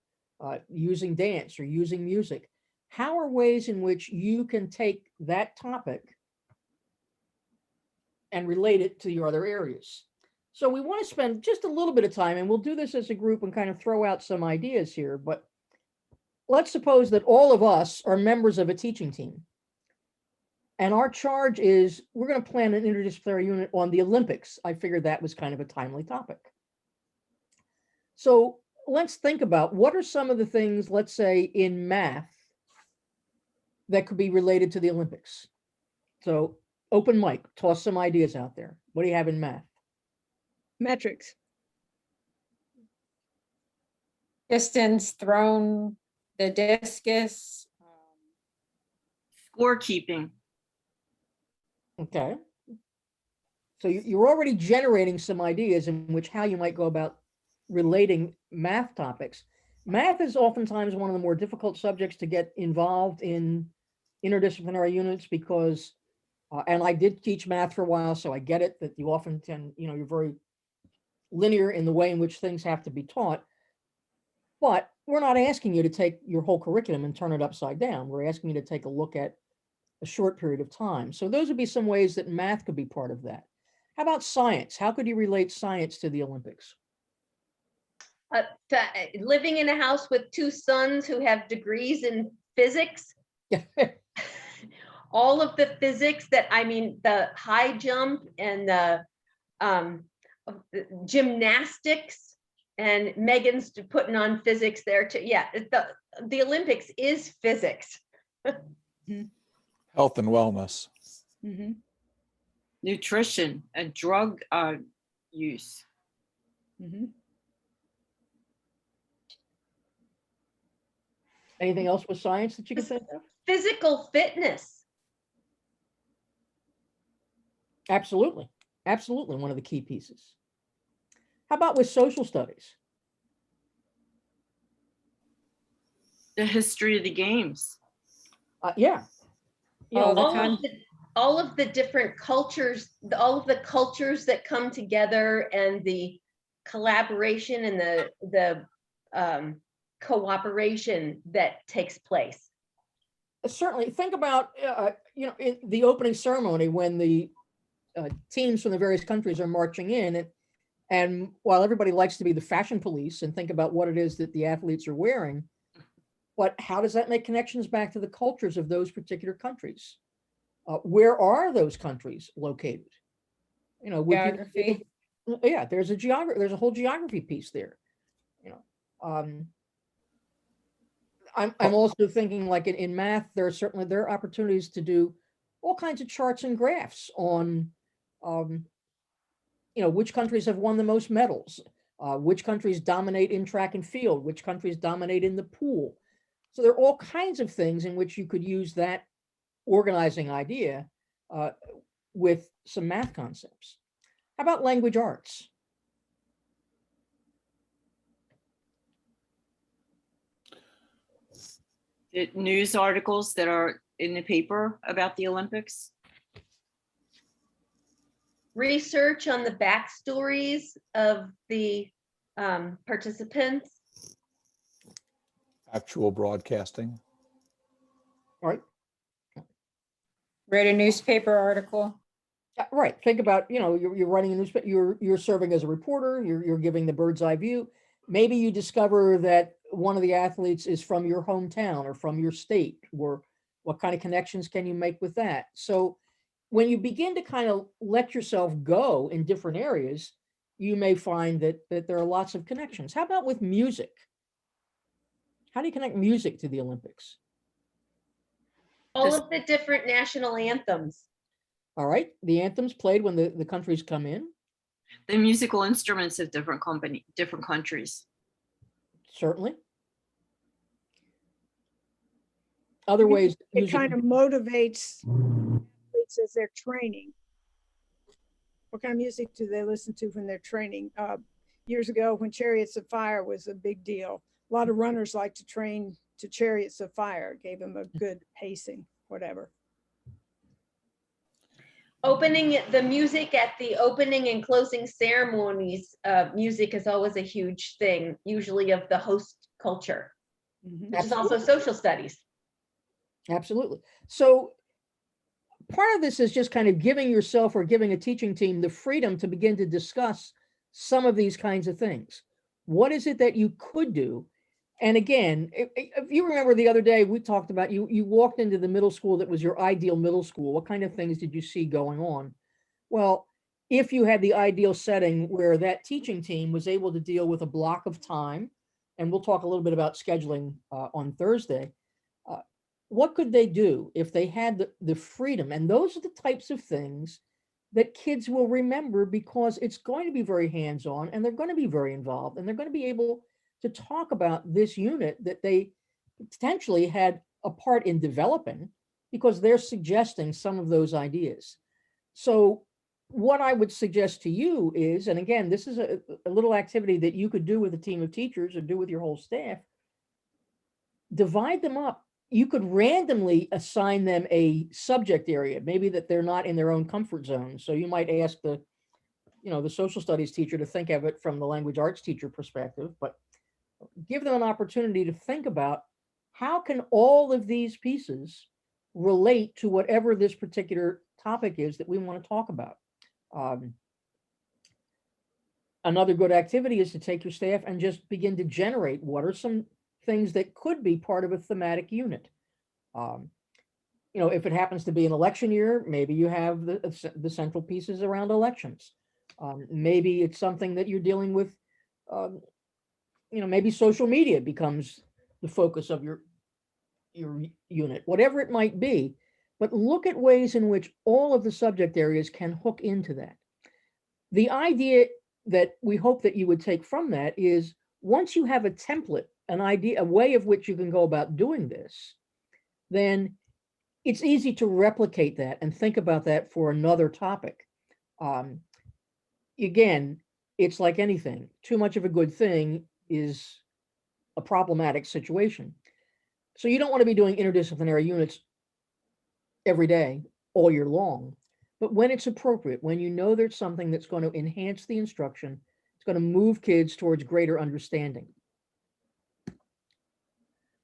using dance or using music. How are ways in which you can take that topic and relate it to your other areas? So we want to spend just a little bit of time, and we'll do this as a group and kind of throw out some ideas here, but let's suppose that all of us are members of a teaching team. And our charge is we're going to plan an interdisciplinary unit on the Olympics. I figured that was kind of a timely topic. So let's think about what are some of the things, let's say in math, that could be related to the Olympics. So open mic, toss some ideas out there. What do you have in math? Metrics. Distance thrown, the discus. Scorekeeping. Okay. So you're already generating some ideas in which how you might go about relating math topics. Math is oftentimes one of the more difficult subjects to get involved in interdisciplinary units because, and I did teach math for a while, so I get it that you often tend, you're very linear in the way in which things have to be taught. But we're not asking you to take your whole curriculum and turn it upside down. We're asking you to take a look at a short period of time. So those would be some ways that math could be part of that. How about science? How could you relate science to the Olympics? Living in a house with two sons who have degrees in physics. All of the physics that, the high jump and the gymnastics, and Megan's putting on physics there too. Yeah, the Olympics is physics. Health and wellness. Mm-hmm. Nutrition and drug use. Mm-hmm. Anything else with science that you can think of? Physical fitness. Absolutely. Absolutely. One of the key pieces. How about with social studies? The history of the games. Yeah. All of the different cultures, all of the cultures that come together, and the collaboration and the cooperation that takes place. Certainly. Think about, in the opening ceremony when the teams from the various countries are marching in, and while everybody likes to be the fashion police and think about what it is that the athletes are wearing, but how does that make connections back to the cultures of those particular countries? Where are those countries located? Geography. Yeah, there's a whole geography piece there. I'm also thinking, like in math, there are opportunities to do all kinds of charts and graphs on, which countries have won the most medals, which countries dominate in track and field, which countries dominate in the pool. So there are all kinds of things in which you could use that organizing idea with some math concepts. How about language arts? The news articles that are in the paper about the Olympics. Research on the backstories of the participants. Actual broadcasting. All right. Read a newspaper article. Right. Think about, you're running a newspaper, you're serving as a reporter, you're giving the bird's eye view. Maybe you discover that one of the athletes is from your hometown or from your state, or what kind of connections can you make with that? So when you begin to kind of let yourself go in different areas, you may find that there are lots of connections. How about with music? How do you connect music to the Olympics? All of the different national anthems. All right. The anthems played when the countries come in. The musical instruments of different countries. Certainly. Other ways. It music- kind of motivates athletes as they're training. What kind of music do they listen to when they're training? Years ago, when Chariots of Fire was a big deal, a lot of runners like to train to Chariots of Fire. It gave them a good pacing, whatever. Opening the music at the opening and closing ceremonies, music is always a huge thing, usually of the host culture, which is also social studies. Absolutely. So part of this is just kind of giving yourself or giving a teaching team the freedom to begin to discuss some of these kinds of things. What is it that you could do? And again, if you remember the other day, we talked about you walked into the middle school that was your ideal middle school. What kind of things did you see going on? Well, if you had the ideal setting where that teaching team was able to deal with a block of time, and we'll talk a little bit about scheduling on Thursday, what could they do if they had the freedom? And those are the types of things that kids will remember, because it's going to be very hands-on and they're going to be very involved, and they're going to be able to talk about this unit that they potentially had a part in developing, because they're suggesting some of those ideas. So what I would suggest to you is, and again, this is a little activity that you could do with a team of teachers or do with your whole staff, divide them up. You could randomly assign them a subject area, maybe that they're not in their own comfort zone. So you might ask the social studies teacher to think of it from the language arts teacher perspective, but give them an opportunity to think about how can all of these pieces relate to whatever this particular topic is that we want to talk about. Another good activity is to take your staff and just begin to generate what are some things that could be part of a thematic unit. If it happens to be an election year, maybe you have the central pieces around elections. Maybe it's something that you're dealing with, maybe social media becomes the focus of your unit, whatever it might be. But look at ways in which all of the subject areas can hook into that. The idea that we hope that you would take from that is, once you have a template, an idea, a way of which you can go about doing this, then it's easy to replicate that and think about that for another topic. Again, it's like anything. Too much of a good thing is a problematic situation. So you don't want to be doing interdisciplinary units every day, all year long. But when it's appropriate, when you know there's something that's going to enhance the instruction, it's going to move kids towards greater understanding.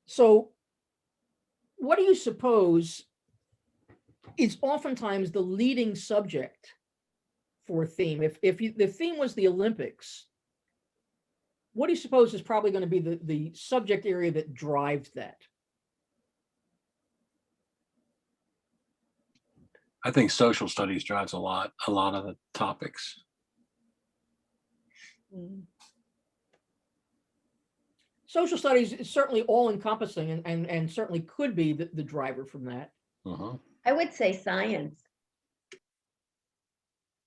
So what do you suppose is oftentimes the leading subject for a theme? If the theme was the Olympics, what do you suppose is probably going to be the subject area that drives that? I think social studies drives a lot of the topics. Social studies is certainly all encompassing and certainly could be the driver from that. I would say science.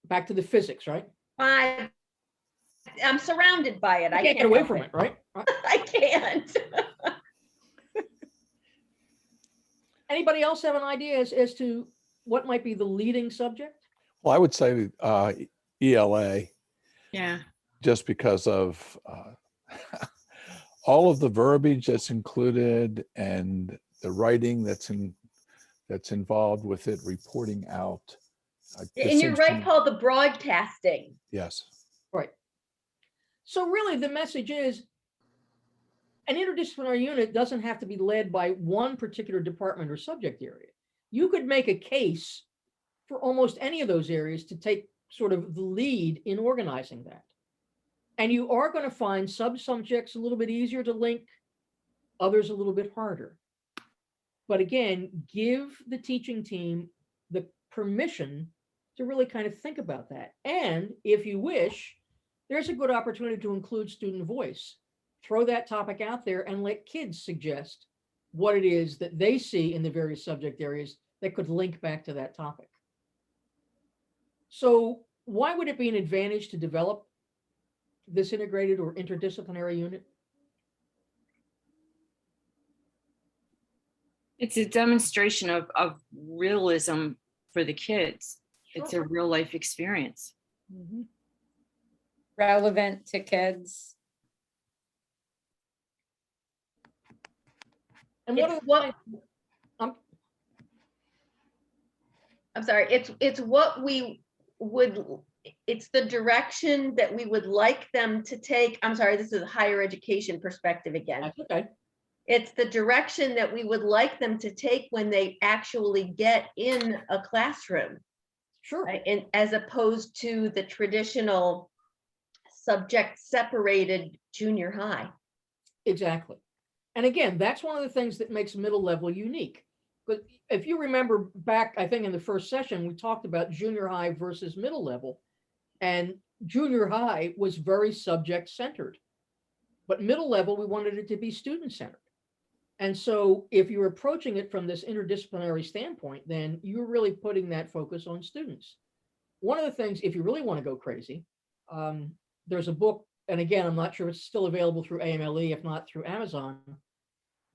Back to the physics, right? I'm surrounded by it. I can't get away from it, right? I can't. Anybody else have an idea as to what might be the leading subject? Well, I would say ELA. Yeah. Just because of all of the verbiage that's included and the writing that's involved with it, reporting out. And you're right, Paul, the broadcasting. Yes. Right. So really the message is, an interdisciplinary unit doesn't have to be led by one particular department or subject area. You could make a case for almost any of those areas to take sort of the lead in organizing that. And you are going to find sub-subjects a little bit easier to link, others a little bit harder. But again, give the teaching team the permission to really kind of think about that. And if you wish, there's a good opportunity to include student voice. Throw that topic out there and let kids suggest what it is that they see in the various subject areas that could link back to that topic. So why would it be an advantage to develop this integrated or interdisciplinary unit? It's a demonstration of realism for the kids. It's a real life experience. Mhm. Relevant to kids. And It's what, um, I'm sorry, it's what we would, it's the direction that we would like them to take. I'm sorry, this is a higher education perspective again. that's okay. It's the direction that we would like them to take when they actually get in a classroom, Sure. right? And as opposed to the traditional subject separated junior high. Exactly. And again, that's one of the things that makes middle level unique. But if you remember back, I think in the first session, we talked about junior high versus middle level. And junior high was very subject centered. But middle level, we wanted it to be student centered. And so if you're approaching it from this interdisciplinary standpoint, then you're really putting that focus on students. One of the things, if you really want to go crazy, there's a book, and again, I'm not sure if it's still available through AMLE, if not through Amazon,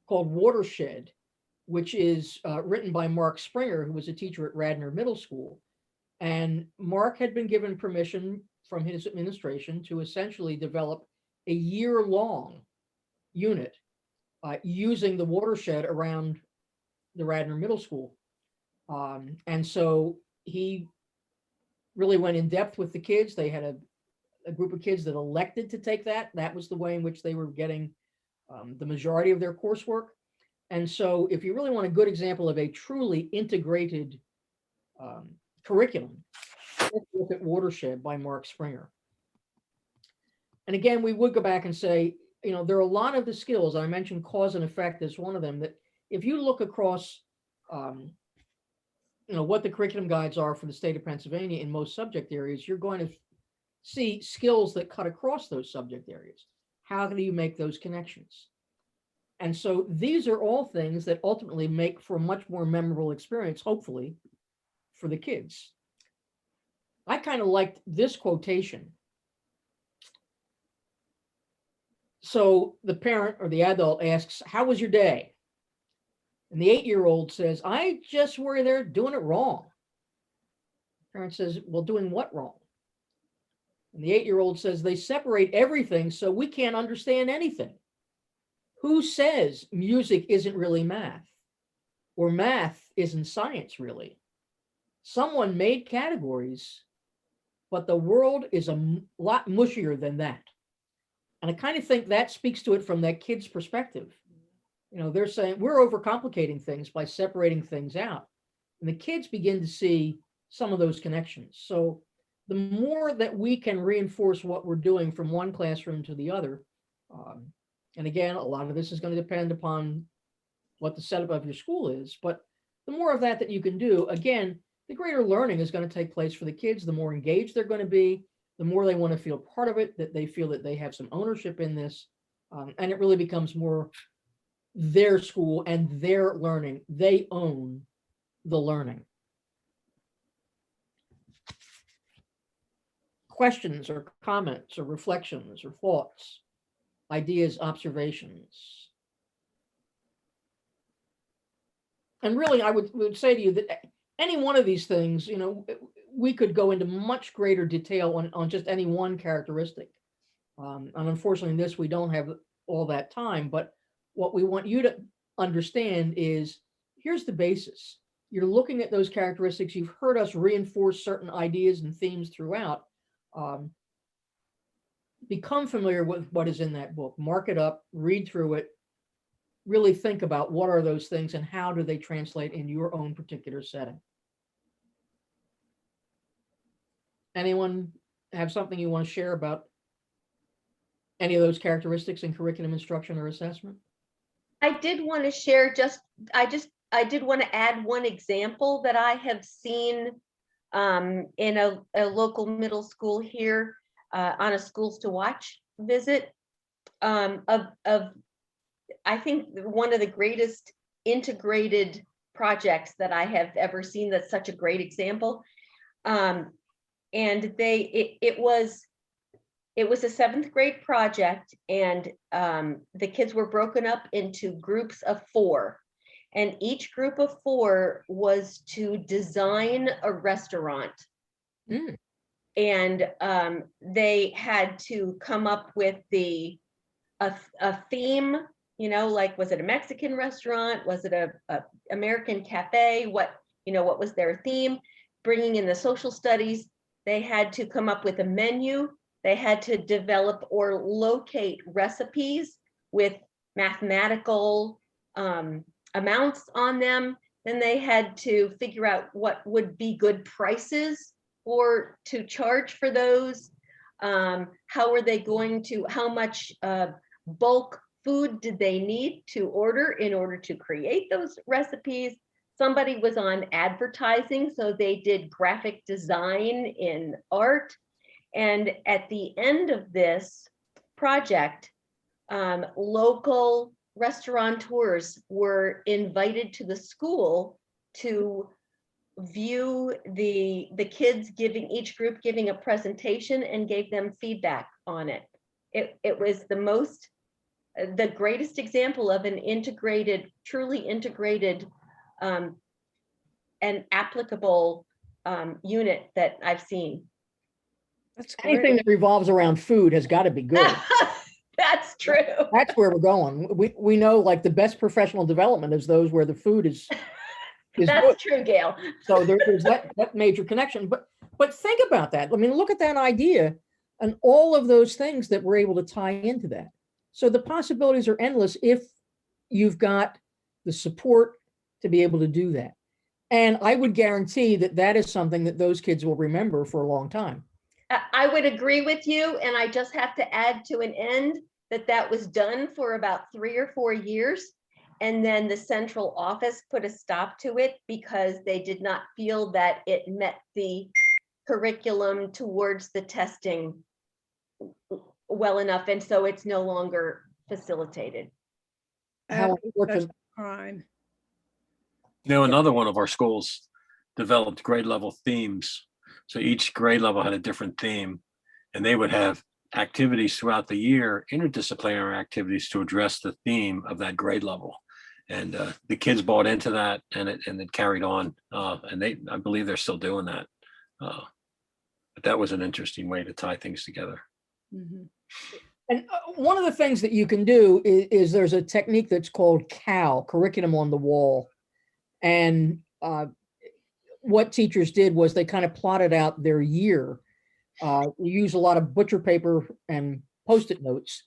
called Watershed, which is written by Mark Springer, who was a teacher at Radnor Middle School. And Mark had been given permission from his administration to essentially develop a year-long unit using the watershed around the Radnor Middle School. And so he really went in depth with the kids. They had a group of kids that elected to take that. That was the way in which they were getting the majority of their coursework. And so if you really want a good example of a truly integrated curriculum, let's look at Watershed by Mark Springer. And again, we would go back and say, you know, there are a lot of the skills, I mentioned cause and effect as one of them, that if you look across, you know, what the curriculum guides are for the state of Pennsylvania in most subject areas, you're going to see skills that cut across those subject areas. How do you make those connections? And so these are all things that ultimately make for a much more memorable experience, hopefully, for the kids. I kind of liked this quotation. So the parent or the adult asks, "How was your day?" And the 8-year-old says, "I just worry they're doing it wrong." The parent says, "Well, doing what wrong?" And the 8-year-old says, "They separate everything so we can't understand anything. Who says music isn't really math? Or math isn't science, really? Someone made categories, but the world is a lot mushier than that." And I kind of think that speaks to it from that kid's perspective. You know, they're saying we're overcomplicating things by separating things out. And the kids begin to see some of those connections. So the more that we can reinforce what we're doing from one classroom to the other, and again, a lot of this is going to depend upon what the setup of your school is, but the more of that you can do, again, the greater learning is going to take place for the kids, the more engaged they're going to be, the more they want to feel part of it, that they feel that they have some ownership in this, and it really becomes more their school and their learning. They own the learning. Questions or comments or reflections or thoughts, ideas, observations. And really, I would say to you that any one of these things, you know, we could go into much greater detail on just any one characteristic. And unfortunately, in this, we don't have all that time. But what we want you to understand is, here's the basis. You're looking at those characteristics. You've heard us reinforce certain ideas and themes throughout. Become familiar with what is in that book. Mark it up, read through it, really think about what are those things and how do they translate in your own particular setting. Anyone have something you want to share about any of those characteristics in curriculum instruction or assessment? I did want to share I did want to add one example that I have seen in a local middle school here on a schools to watch visit of I think one of the greatest integrated projects that I have ever seen. That's such a great example. and it was a 7th grade project, and the kids were broken up into groups of 4. And each group of 4 was to design a restaurant. Mm. And they had to come up with a theme, like, was it a Mexican restaurant? Was it a American cafe? What was their theme? Bringing in the social studies, they had to come up with a menu. They had to develop or locate recipes with mathematical amounts on them. Then they had to figure out what would be good prices or to charge for those. How much bulk food did they need to order in order to create those recipes? Somebody was on advertising, so they did graphic design in art. And at the end of this project, local restaurateurs were invited to the school to view the kids each group giving a presentation, and gave them feedback on it. It was the greatest example of an truly integrated and applicable unit that I've seen. That's Anything great. that revolves around food has got to be good. That's true. That's where we're going. We know, like, the best professional development is those where the food is That's good. true, Gail. So there's that major connection. But think about that. I mean, look at that idea and all of those things that we're able to tie into that. So the possibilities are endless if you've got the support to be able to do that. And I would guarantee that that is something that those kids will remember for a long time. I would agree with you, and I just have to add to an end that was done for about 3 or 4 years, and then the central office put a stop to it because they did not feel that it met the curriculum towards the testing well enough, and so it's no longer facilitated. How That's unfortunate. a crime. Another one of our schools developed grade level themes. So each grade level had a different theme, and they would have activities throughout the year, interdisciplinary activities to address the theme of that grade level. And the kids bought into that, and it carried on. And I believe they're still doing that. But that was an interesting way to tie things together. Mhm. And one of the things that you can do is there's a technique that's called CAL, curriculum on the wall. And what teachers did was they kind of plotted out their year. We use a lot of butcher paper and Post-it notes,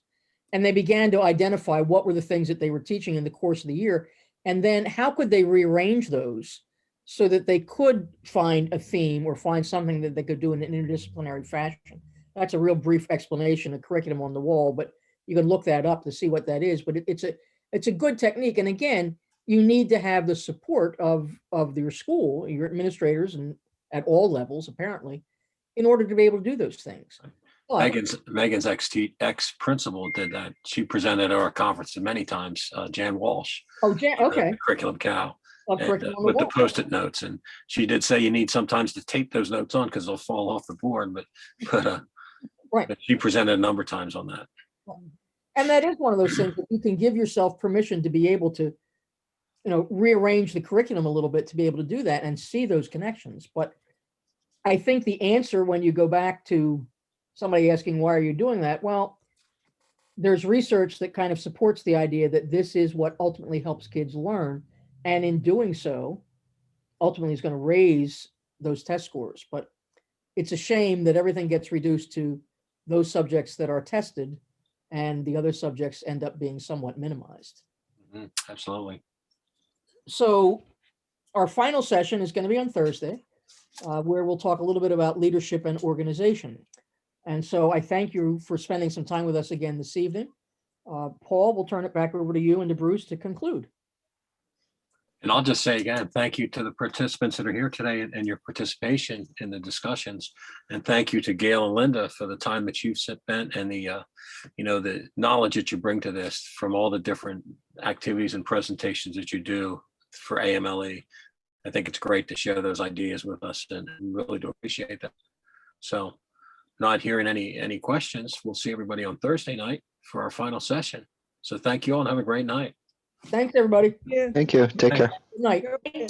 and they began to identify what were the things that they were teaching in the course of the year, and then how could they rearrange those so that they could find a theme or find something that they could do in an interdisciplinary fashion. That's a real brief explanation of curriculum on the wall, but you can look that up to see what that is. But it's a good technique, and again, you need to have the support of your school, your administrators, and at all levels, apparently, in order to be able to do those things. But, Megan's ex-principal did that. She presented at our conference many times, Jan Walsh. Oh, Jan, okay. Curriculum CAL. Curriculum on the With the wall. Post-it notes. And she did say you need sometimes to tape those notes on because they'll fall off the board. Right. But she presented a number of times on that. And that is one of those things that you can give yourself permission to be able to, rearrange the curriculum a little bit to be able to do that and see those connections. But I think the answer, when you go back to somebody asking, why are you doing that? Well, there's research that kind of supports the idea that this is what ultimately helps kids learn. And in doing so, ultimately is going to raise those test scores. But it's a shame that everything gets reduced to those subjects that are tested and the other subjects end up being somewhat minimized. Absolutely. So our final session is going to be on Thursday, where we'll talk a little bit about leadership and organization. And so I thank you for spending some time with us again this evening. Paul, we'll turn it back over to you and to Bruce to conclude. And I'll just say again, thank you to the participants that are here today and your participation in the discussions. And thank you to Gail and Linda for the time that you've spent and the knowledge that you bring to this from all the different activities and presentations that you do for AMLE. I think it's great to share those ideas with us and really do appreciate that. So not hearing any questions, we'll see everybody on Thursday night for our final session. So thank you all and have a great night. Thanks, everybody. Yeah. Thank you. Take care. Good night. Go ahead.